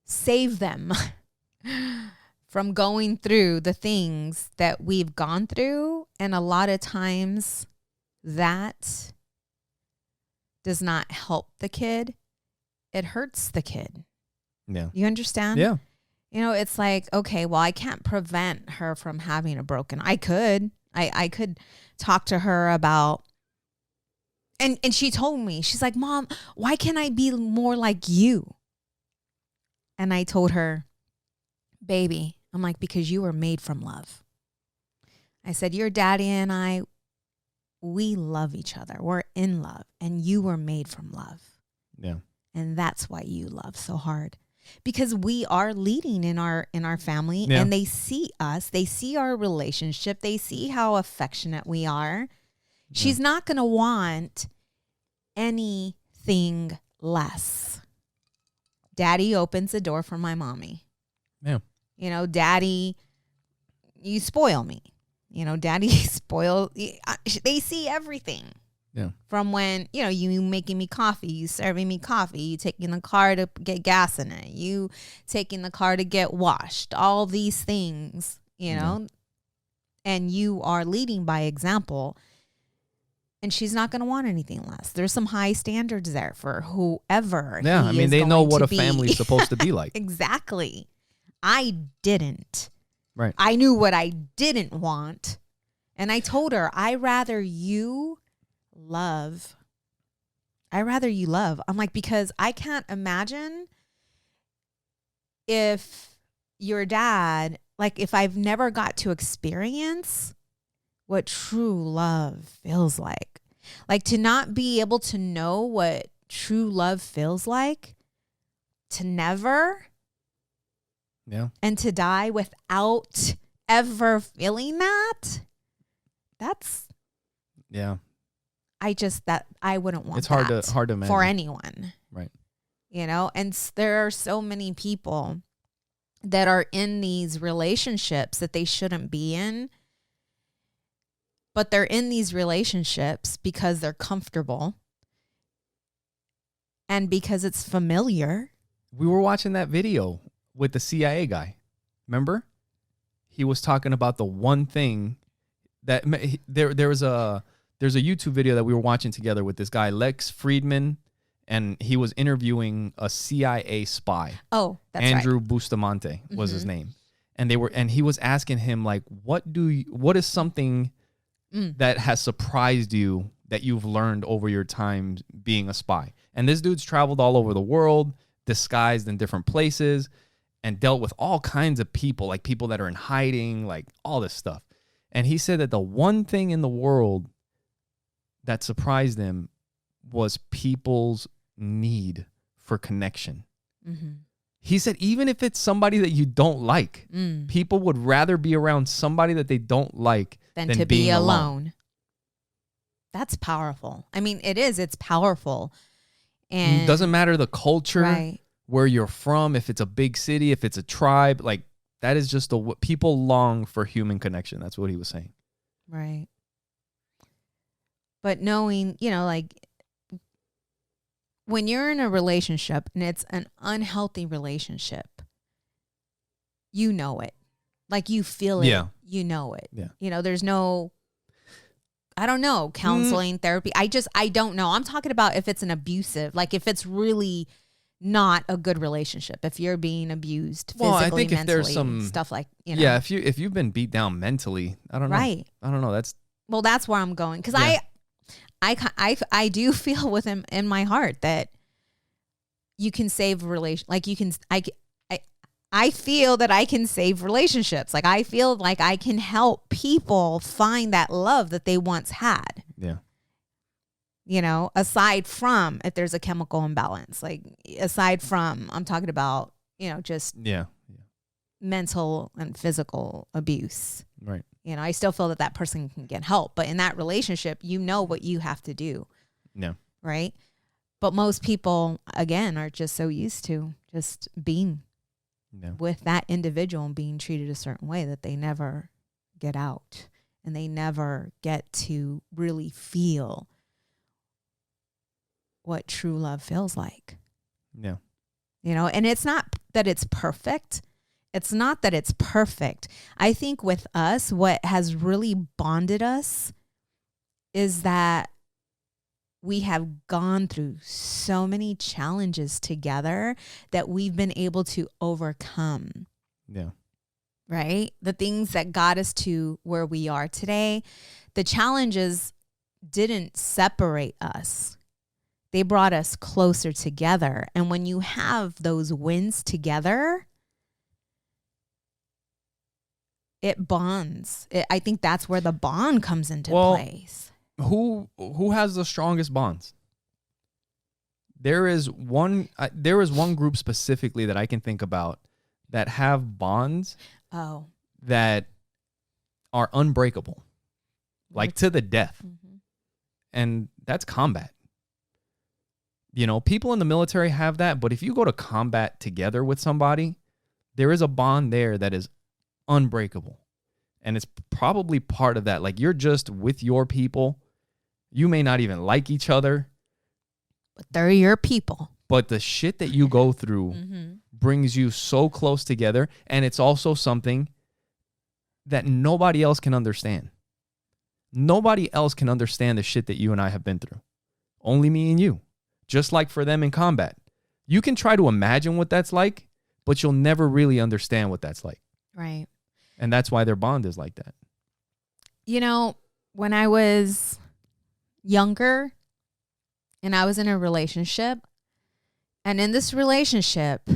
save them from going through the things that we've gone through. And a lot of times that does not help the kid. It hurts the kid. Yeah. You understand? Yeah. You know, it's like, okay, well, I can't prevent her from having a broken. I could talk to her about, and she told me, she's like, Mom, why can't I be more like you? And I told her, baby, I'm like, because you were made from love. I said, your daddy and I, we love each other. We're in love, and you were made from love. Yeah. And that's why you love so hard. Because we are leading in our family, and they see us, they see our relationship, they see how affectionate we are. Yeah. She's not going to want anything less. Daddy opens the door for my mommy. Yeah. You know, Daddy, you spoil me. You know, Daddy spoil. They see everything. Yeah. From when, you know, you making me coffee, you serving me coffee, you taking the car to get gas in it, you taking the car to get washed, all these things, you know, and you are leading by example, and she's not going to want anything less. There's some high standards there for whoever. Yeah. I mean, they know what a family's supposed to be like. Exactly. I didn't. Right. I knew what I didn't want. And I told her, I'd rather you love. I'm like, because I can't imagine if your dad, like if I've never got to experience what true love feels like. Like to not be able to know what true love feels like, to never, and to die without ever feeling that. That's I wouldn't want. It's hard to imagine for anyone, right? You know, and there are so many people that are in these relationships that they shouldn't be in, but they're in these relationships because they're comfortable and because it's familiar. We were watching that video with the CIA guy. Remember? He was talking about the one thing that there's a YouTube video that we were watching together with this guy, Lex Friedman, and he was interviewing a CIA spy. Oh, that's Andrew right. Bustamante was his name. And he was asking him, like, what is something that has surprised you that you've learned over your time being a spy? And this dude's traveled all over the world, disguised in different places, and dealt with all kinds of people, like people that are in hiding, like all this stuff. And he said that the one thing in the world that surprised him was people's need for connection. He said, even if it's somebody that you don't like, people would rather be around somebody that they don't like than to being be alone. That's powerful. I mean, it is. It's powerful. And it doesn't matter the culture, right, where you're from, if it's a big city, if it's a tribe, like that is just what people long for, human connection. That's what he was saying. Right. But knowing, you know, like when you're in a relationship and it's an unhealthy relationship, you know it. Like you feel it. Yeah. You know it. Yeah. You know, there's no, I don't know, counseling, therapy. I don't know. I'm talking about if it's an abusive, like if it's really not a good relationship, if you're being abused physically, I think mentally, if there's some stuff like, you know. Yeah, if you've been beat down mentally, I don't know. Right. I don't know. That's where I'm going. Because Yeah. I do feel with him in my heart that you can save a relation. Like you can, I feel that I can save relationships. Like I feel like I can help people find that love that they once had. Yeah. You know, aside from if there's a chemical imbalance, like aside from, I'm talking about, you know, just mental and physical abuse. Right. You know, I still feel that person can get help, but in that relationship, you know what you have to do. Yeah. Right. But most people, again, are just so used to just being with that individual and being treated a certain way that they never get out and they never get to really feel what true love feels like. Yeah. You know, and it's not that it's perfect. It's not that it's perfect. I think with us, what has really bonded us is that we have gone through so many challenges together that we've been able to overcome. Yeah. Right? The things that got us to where we are today, the challenges didn't separate us. They brought us closer together. And when you have those wins together, it bonds. I think that's where the bond comes into place. Who has the strongest bonds? There is one group specifically that I can think about that have bonds that are unbreakable, like to the death. And that's combat. You know, people in the military have that, but if you go to combat together with somebody, there is a bond there that is unbreakable. And it's probably part of that. Like you're just with your people. You may not even like each other, but they're your people. But the shit that you go through brings you so close together. And it's also something that nobody else can understand. Nobody else can understand the shit that you and I have been through. Only me and you. Just like for them in combat. You can try to imagine what that's like, but you'll never really understand what that's like. Right. And that's why their bond is like that. You know, when I was younger and I was in a relationship, and in this relationship,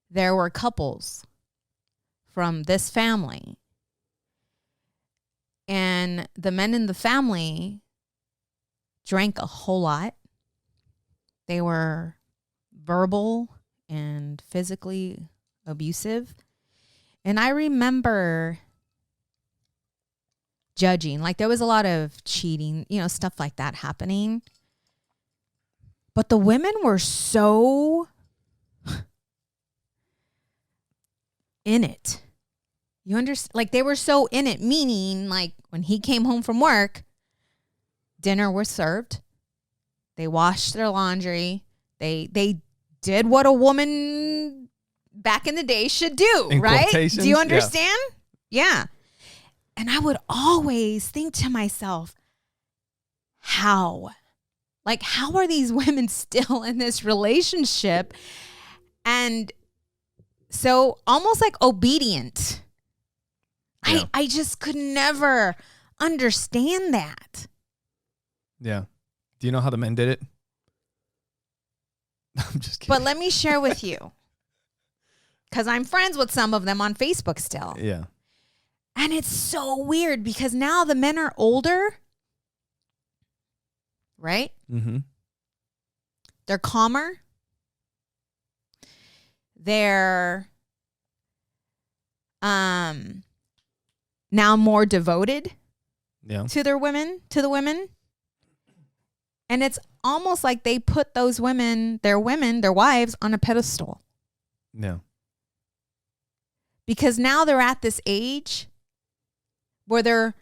there were couples from this family. And And the men in the family drank a whole lot. They were verbal and physically abusive. And I remember judging, like there was a lot of cheating, stuff like that happening. But the women were so in it. You understand? Like they were so in it, meaning like when he came home from work, dinner was served. They washed their laundry. They did what a woman back in the day should do, in right? quotations? Do you understand? Yeah. And I would always think to myself, how? Like, how are these women still in this relationship? And so almost like obedient. Yeah. I just could never understand that. Yeah. Do you know how the men did it? I'm just kidding. But let me share with you. Because I'm friends with some of them on Facebook still. Yeah. And it's so weird because now the men are older. Right? Mm-hmm. They're calmer. They're now more devoted to the women. And it's almost like they put those women, their wives, on a pedestal. Yeah. Because now they're at this age where they're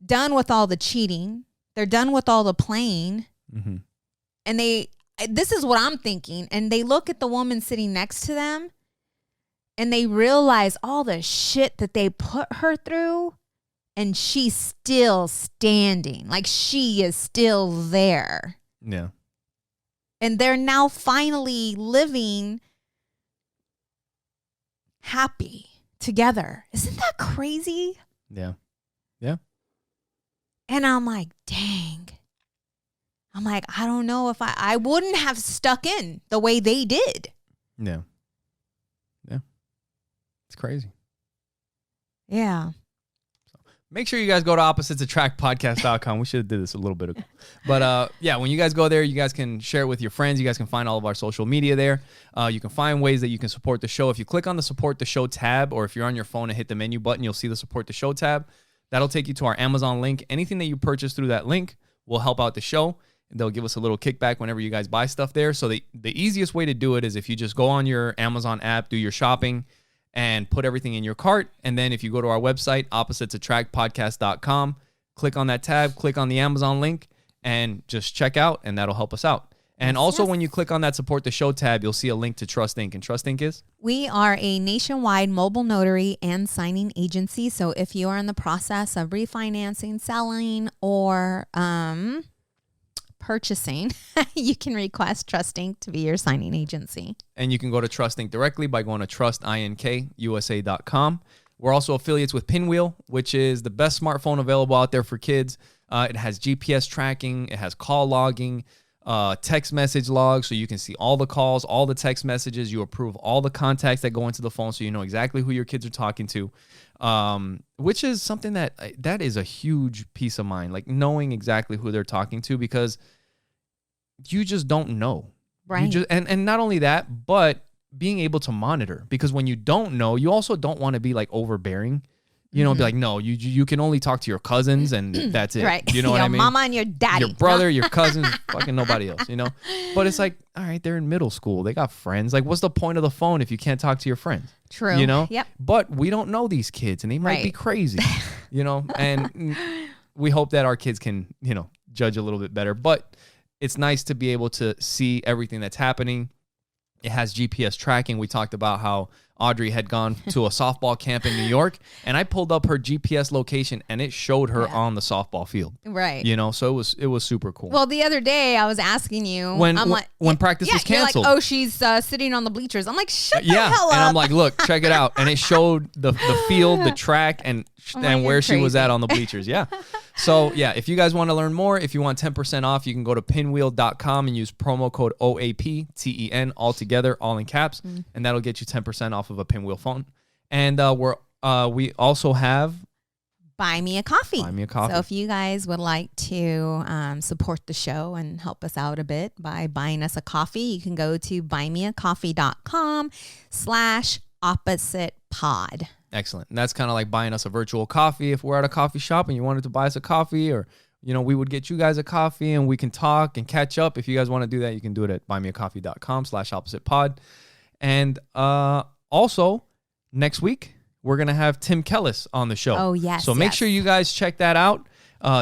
done with all the cheating. They're done with all the playing. Mm-hmm. And this is what I'm thinking. And they look at the woman sitting next to them and they realize all the shit that they put her through. And she's still standing. Like she is still there. Yeah. And they're now finally living happy together. Isn't that crazy? Yeah. Yeah. And I'm like, dang. I'm like, I don't know if I wouldn't have stuck in the way they did. Yeah. Yeah. It's crazy. Yeah. Make sure you guys go to oppositesattractpodcast.com. We should have did this a little bit ago. But yeah, when you guys go there, you guys can share it with your friends. You guys can find all of our social media there. You can find ways that you can support the show. If you click on the support the show tab, or if you're on your phone and hit the menu button, you'll see the support the show tab. That'll take you to our Amazon link. Anything that you purchase through that link will help out the show. They'll give us a little kickback whenever you guys buy stuff there. So the easiest way to do it is if you just go on your Amazon app, do your shopping, and put everything in your cart. And then if you go to our website, oppositesattractpodcast.com, click on that tab, click on the Amazon link, and just check out, and that'll help us out. And also, when you click on that support the show tab, you'll see a link to Trust Inc. And Trust Inc. is? We are a nationwide mobile notary and signing agency. So if you are in the process of refinancing, selling, or purchasing, you can request Trust Inc. to be your signing agency. And you can go to Trust Inc. directly by going to trustinkusa.com. We're also affiliates with Pinwheel, which is the best smartphone available out there for kids. It has GPS tracking. It has call logging, text message logs, so you can see all the calls, all the text messages. You approve all the contacts that go into the phone, so you know exactly who your kids are talking to, which is something that is a huge peace of mind, like knowing exactly who they're talking to, because you just don't know. Right. And not only that, but being able to monitor, because when you don't know, you also don't want to be like overbearing. You know, be like, no, you can only talk to your cousins and that's it. Right. You know what I mean? Your mama and your daddy. Your brother, your cousins, fucking nobody else, you know? But it's like, all right, they're in middle school. They got friends. Like, what's the point of the phone if you can't talk to your friends? True. You know? Yep. But we don't know these kids and they might be crazy, you know? And we hope that our kids can, you know, judge a little bit better. But it's nice to be able to see everything that's happening. It has GPS tracking. We talked about how Audrey had gone to a softball camp in New York, and I pulled up her GPS location, and it showed her on the softball field. Right. You know, so it was super cool. Well, the other day I was asking you when practice was canceled. You're like, oh, she's sitting on the bleachers. I'm like, shut the hell up. And I'm like, look, check it out. And it showed the field, the track, and where she was at on the bleachers. Yeah. So, yeah, if you guys want to learn more, if you want 10% off, you can go to pinwheel.com and use promo code OAPTEN all together, all in caps, and that'll get you 10% off of a Pinwheel phone. And we also have Buy Me a Coffee. Buy Me a Coffee. So if you guys would like to support the show and help us out a bit by buying us a coffee, you can go to buymeacoffee.com/oppositepod. Excellent. And that's kind of like buying us a virtual coffee. If we're at a coffee shop and you wanted to buy us a coffee, or, you know, we would get you guys a coffee and we can talk and catch up. If you guys want to do that, you can do it at buymeacoffee.com/oppositepod. And also next week, we're going to have Tim Kellis on the show. Oh, yes. So make sure you guys check that out.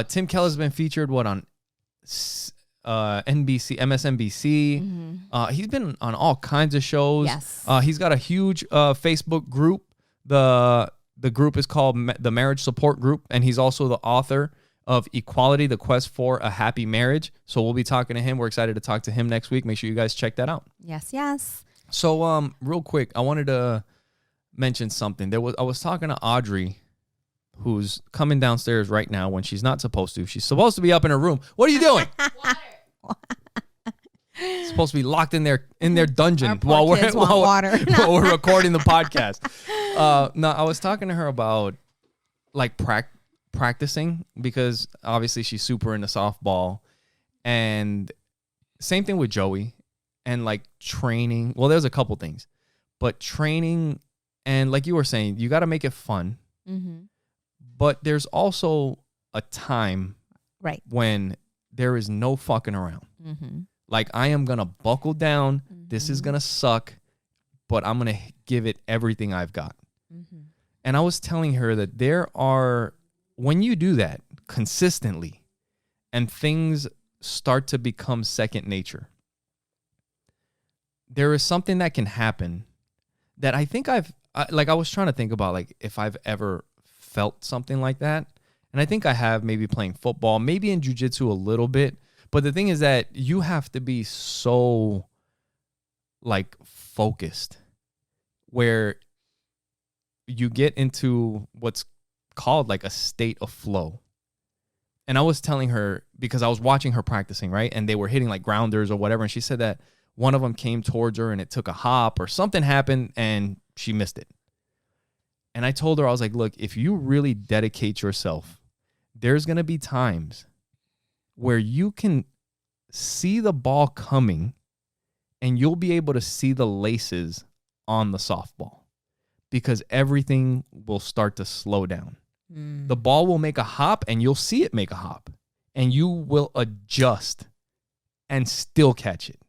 Tim Kellis has been featured, on NBC, MSNBC. Mm-hmm. He's been on all kinds of shows. Yes. He's got a huge Facebook group. The group is called the Marriage Support Group, and he's also the author of Equality, The Quest for a Happy Marriage. So we'll be talking to him. We're excited to talk to him next week. Make sure you guys check that out. Yes, yes. So real quick, I wanted to mention something. I was talking to Audrey, who's coming downstairs right now when she's not supposed to. She's supposed to be up in her room. What are you doing? Water. Supposed to be locked in their dungeon Our poor kids want water. while we're recording the podcast. No, I was talking to her about like practicing, because obviously she's super into softball, and same thing with Joey, and like training. Well, there's a couple things, but training, and like you were saying, you got to make it fun. Mm-hmm. But there's also a time Right. when there is no fucking around. Mm-hmm. Like, I am going to buckle down. Mm-hmm. This is going to suck, but I'm going to give it everything I've got. Mm-hmm. And I was telling her that when you do that consistently and things start to become second nature, there is something that can happen that I think I was trying to think about, like, if I've ever felt something like that. And I think I have, maybe playing football, maybe in jiu-jitsu a little bit. But the thing is that you have to be so, like, focused, where you get into what's called like a state of flow. And I was telling her, because I was watching her practicing, right? And they were hitting like grounders or whatever. And she said that one of them came towards her and it took a hop or something happened and she missed it. And I told her, I was like, look, if you really dedicate yourself, there's going to be times where you can see the ball coming and you'll be able to see the laces on the softball, because everything will start to slow down. The ball will make a hop and you'll see it make a hop, and you will adjust and still catch it.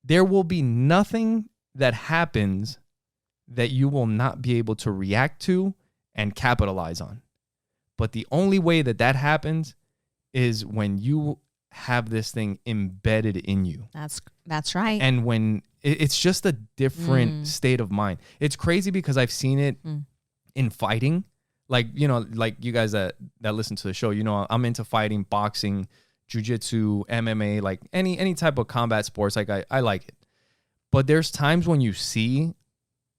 There will be nothing that happens that you will not be able to react to and capitalize on. But the only way that happens is when you have this thing embedded in you. That's right. And when it's just a different state of mind. It's crazy because I've seen it in fighting. Like, you know, like you guys that listen to the show, you know, I'm into fighting, boxing, jiu-jitsu, MMA, like any type of combat sports. Like I like it. But there's times when you see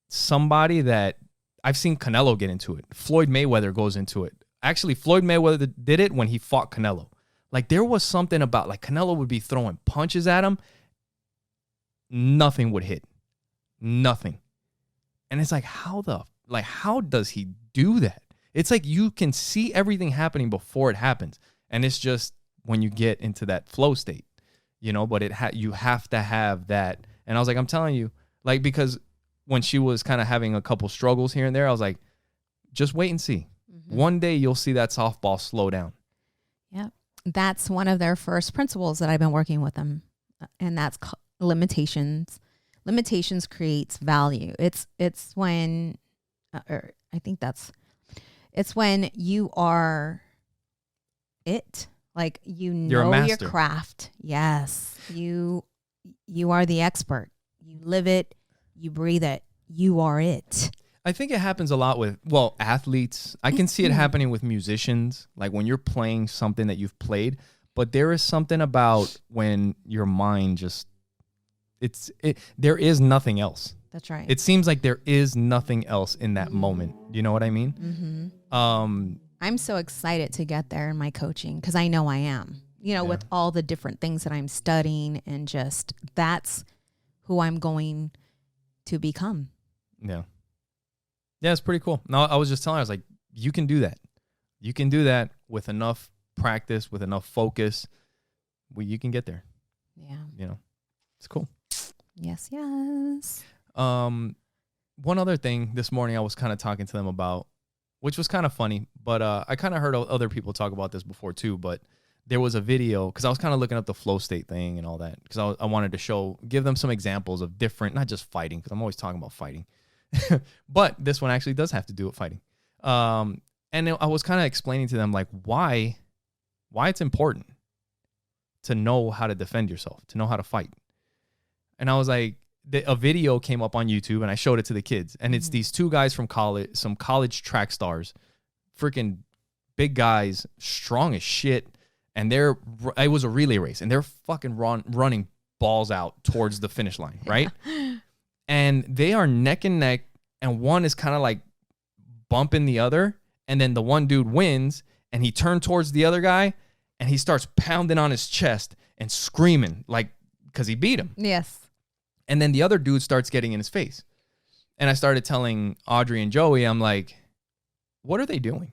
somebody that I've seen Canelo get into it. Floyd Mayweather goes into it. Actually, Floyd Mayweather did it when he fought Canelo. Like, there was something about, like, Canelo would be throwing punches at him. Nothing would hit. Nothing. And it's like, how does he do that? It's like you can see everything happening before it happens. And it's just when you get into that flow state, you know, but you have to have that. And I was like, I'm telling you, like, because when she was kind of having a couple struggles here and there, I was like, just wait and see. Mm-hmm. One day you'll see that softball slow down. Yep. That's one of their first principles that I've been working with them. And that's limitations. Limitations creates value. It's when, or I think it's when you are it. Like, you know your craft. Yes. You are the expert. You live it. You breathe it. You are it. I think it happens a lot with, athletes. I can see it happening with musicians, like when you're playing something that you've played, but there is something about when your mind just, there is nothing else. That's right. It seems like there is nothing else in that moment. You know what I mean? Mm-hmm. I'm so excited to get there in my coaching, because I know I am, with all the different things that I'm studying, and just that's who I'm going to become. Yeah. Yeah, it's pretty cool. No, I was just telling her, I was like, you can do that. You can do that with enough practice, with enough focus. You can get there. Yeah. You know, it's cool. Yes, yes. One other thing this morning I was kind of talking to them about, which was kind of funny, but I kind of heard other people talk about this before too, but there was a video, because I was kind of looking up the flow state thing and all that, because I wanted to give them some examples of different, not just fighting, because I'm always talking about fighting, but this one actually does have to do with fighting. And I was kind of explaining to them like why it's important to know how to defend yourself, to know how to fight. And I was like, a video came up on YouTube and I showed it to the kids. And it's these two guys from college, some college track stars, freaking big guys, strong as shit. And it was a relay race and they're fucking running balls out towards the finish line, right? And they are neck and neck. And one is kind of like bumping the other. And then the one dude wins and he turned towards the other guy and he starts pounding on his chest and screaming like, because he beat him. Yes. And then the other dude starts getting in his face. And I started telling Audrey and Joey, I'm like, what are they doing?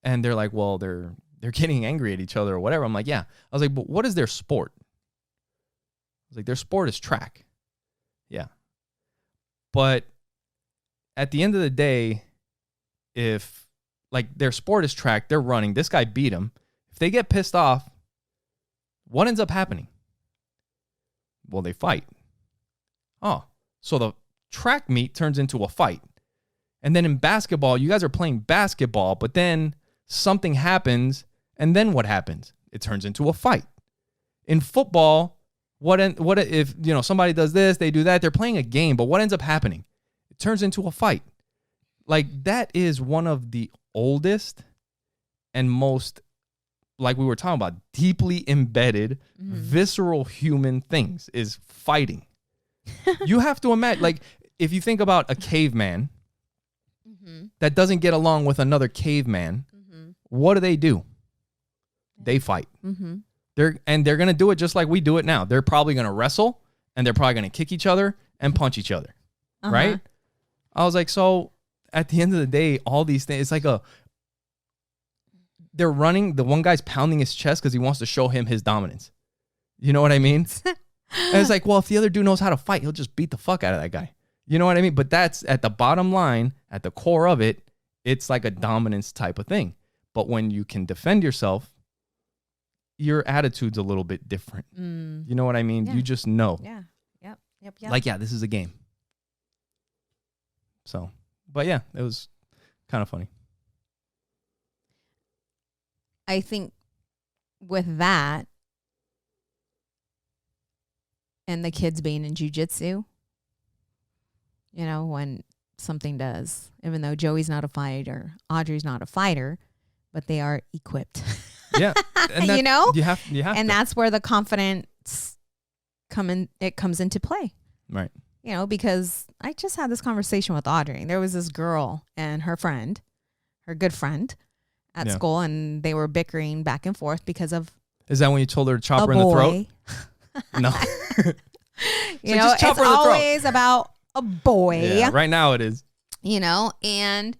And they're like, well, they're getting angry at each other or whatever. I'm like, yeah. I was like, but what is their sport? I was like, their sport is track. Yeah. But at the end of the day, if like their sport is track, they're running, this guy beat him. If they get pissed off, what ends up happening? Well, they fight. Oh, so the track meet turns into a fight. And then in basketball, you guys are playing basketball, but then something happens, and then what happens? It turns into a fight. In football, what if somebody does this, they do that, they're playing a game, but what ends up happening? It turns into a fight. Like, that is one of the oldest and most, like we were talking about, deeply embedded, visceral human things is fighting. You have to imagine, like, if you think about a caveman that doesn't get along with another caveman, what do? They fight. They're going to do it just like we do it now. They're probably going to wrestle, and they're probably going to kick each other and punch each other, right? I was like, so at the end of the day, all these things, it's like they're running. The one guy's pounding his chest because he wants to show him his dominance. You know what I mean? And it's like, well, if the other dude knows how to fight, he'll just beat the fuck out of that guy. You know what I mean? But that's at the bottom line, at the core of it, it's like a dominance type of thing. But when you can defend yourself, your attitude's a little bit different. You know what I mean? Yeah. You just know. Yeah. Yep. Like, yeah, this is a game. So, but yeah, it was kind of funny. I think with that and the kids being in jiu-jitsu, when something does, even though Joey's not a fighter, Audrey's not a fighter, but they are equipped. Yeah. And that, you have and to. that's where the confidence comes into play. Right. Because I just had this conversation with Audrey. There was this girl and her friend, her good friend at school, and they were bickering back and forth because of Is that when you told her to chop her in the throat? No. It's always about a boy. Yeah, right now it is. And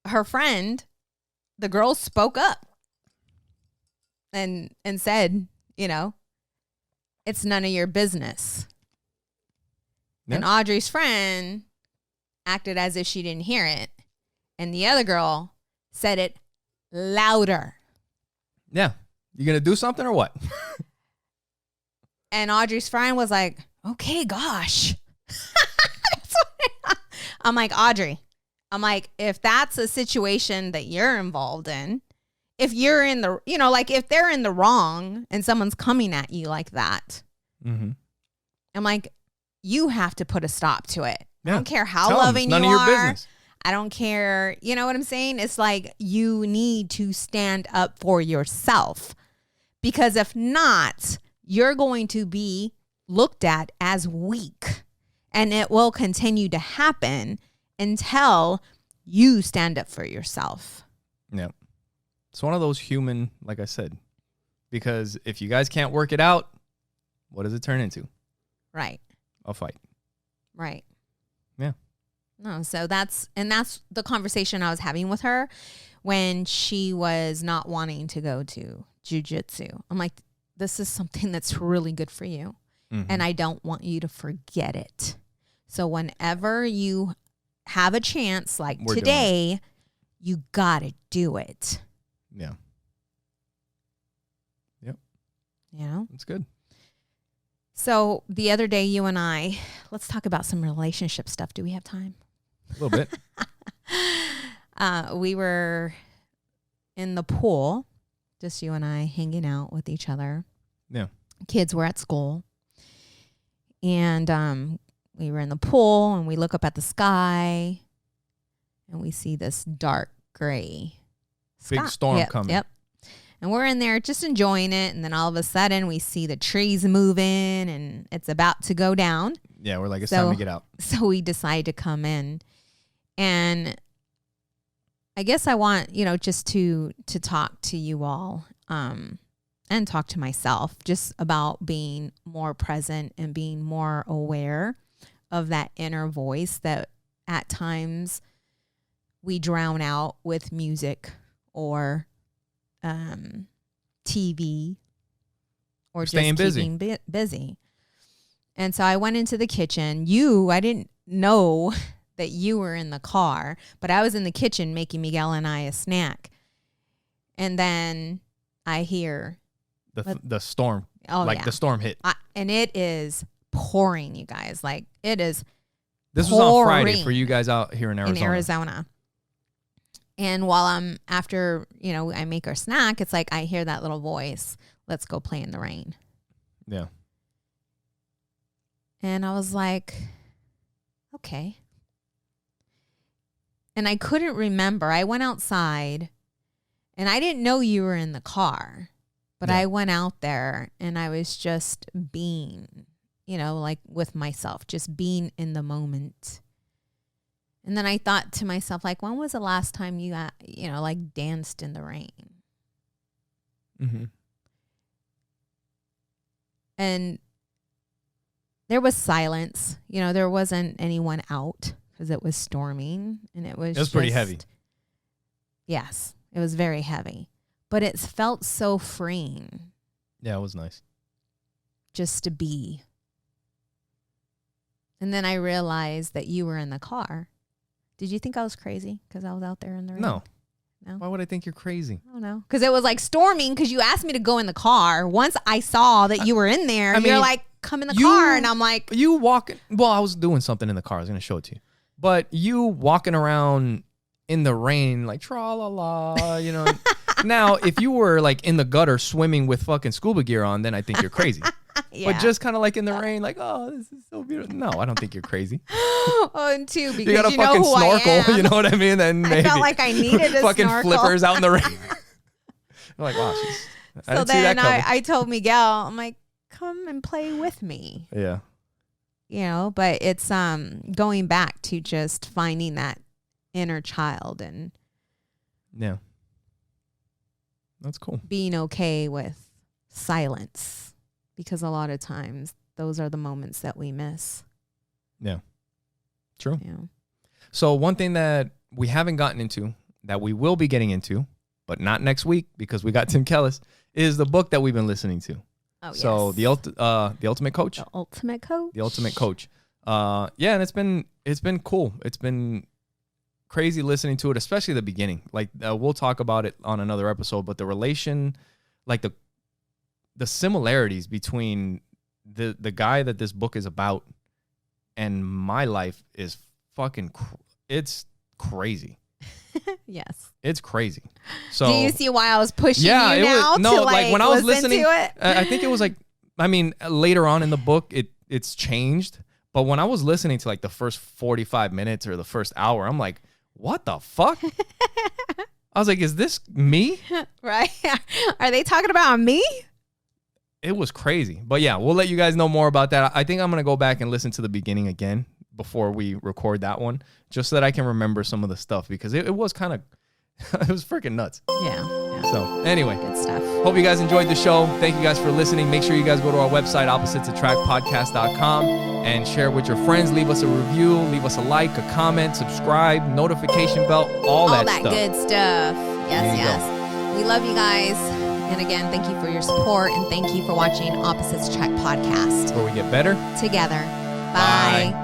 her friend, the girl spoke up and said, it's none of your business. Yeah. And Audrey's friend acted as if she didn't hear it. And the other girl said it louder. Yeah. You going to do something or what? And Audrey's friend was like, okay, gosh. I'm like, Audrey, if that's a situation that you're involved in, if you're in the, if they're in the wrong and someone's coming at you like that, I'm like, you have to put a stop to it. Yeah. I don't care how loving you are. None of your business. I don't care. You know what I'm saying? It's like you need to stand up for yourself, because if not, you're going to be looked at as weak, and it will continue to happen until you stand up for yourself. Yeah. It's one of those human, like I said, because if you guys can't work it out, what does it turn into? Right. A fight. Right. Yeah. No, so that's the conversation I was having with her when she was not wanting to go to jujitsu. I'm like, this is something that's really good for you. Mm-hmm. And I don't want you to forget it. So whenever you have a chance like today, you got to do it. Yeah. Yep. You know? That's good. So the other day, you and I, let's talk about some relationship stuff. Do we have time? A little bit. We were in the pool, just you and I hanging out with each other. Yeah. Kids were at school. And we were in the pool and we look up at the sky and we see this dark gray sky. Big storm coming. Yep. And we're in there just enjoying it. And then all of a sudden we see the trees moving and it's about to go down. Yeah, we're like, it's time to get out. So we decide to come in. And I guess I want, just to talk to you all and talk to myself just about being more present and being more aware of that inner voice that at times we drown out with music or TV or staying just keeping busy. And so I went into the kitchen. I didn't know that you were in the car, but I was in the kitchen making Miguel and I a snack. And then I hear the storm. Oh, the storm hit. And it is pouring, you guys. Like it is. This was on Friday for you guys out here in Arizona. And while after I make our snack, it's like I hear that little voice, let's go play in the rain. Yeah. And I was like, okay. And I couldn't remember. I went outside and I didn't know you were in the car, but I went out there and I was just being, like with myself, just being in the moment. And then I thought to myself, like, when was the last time you got, danced in the rain? Mm-hmm. And there was silence. There wasn't anyone out because it was storming and it was pretty heavy. Yes, it was very heavy. But it felt so freeing. Yeah, it was nice. Just to be. And then I realized that you were in the car. Did you think I was crazy because I was out there in the rain? No. No? Why would I think you're crazy? I don't know. Because it was like storming because you asked me to go in the car. Once I saw that you were in there, you're like, come in the car. And I'm like. You walking. Well, I was doing something in the car. I was going to show it to you. But you walking around in the rain like tra-la-la, Now, if you were like in the gutter swimming with fucking scuba gear on, then I think you're crazy. Yeah. But just kind of like in the rain, like, oh, this is so beautiful. No, I don't think you're crazy. And two, because you got a fucking snorkel, you know what I mean? And maybe I felt like I needed a fucking snorkel. flippers out in the rain. I'm like, wow, I didn't see that coming. I told Miguel, I'm like, come and play with me. Yeah. But it's going back to just finding that inner child and yeah, that's cool. Being okay with silence. Because a lot of times those are the moments that we miss. Yeah. True. Yeah. So one thing that we haven't gotten into that we will be getting into, but not next week because we got Tim Kellis, is the book that we've been listening to. Oh, so yes. The Ultimate Coach. The Ultimate Coach. The Ultimate Coach. Yeah, and it's been cool. It's been crazy listening to it, especially the beginning. Like we'll talk about it on another episode, but the relation, like the similarities between the guy that this book is about and my life is fucking it's crazy. Yes. It's crazy. So do you see why I was pushing you now to like when I was listening to it? I think it was like, I mean, later on in the book it's changed, but when I was listening to like the first 45 minutes or the first hour, I'm like, what the fuck? I was like, is this me? Right? Are they talking about me? It was crazy. But yeah, we'll let you guys know more about that. I think I'm going to go back and listen to the beginning again before we record that one, just so that I can remember some of the stuff because it was kind of, it was freaking nuts. Yeah. So anyway, Good stuff. hope you guys enjoyed the show. Thank you guys for listening. Make sure you guys go to our website, oppositesattractpodcast.com, and share with your friends. Leave us a review, leave us a like, a comment, subscribe, notification bell, all that stuff. Good stuff. There you Yes. We love you guys. And again, thank you for your support, and thank you for watching Opposites Attract Podcast. Where we get better Together. Bye. Bye.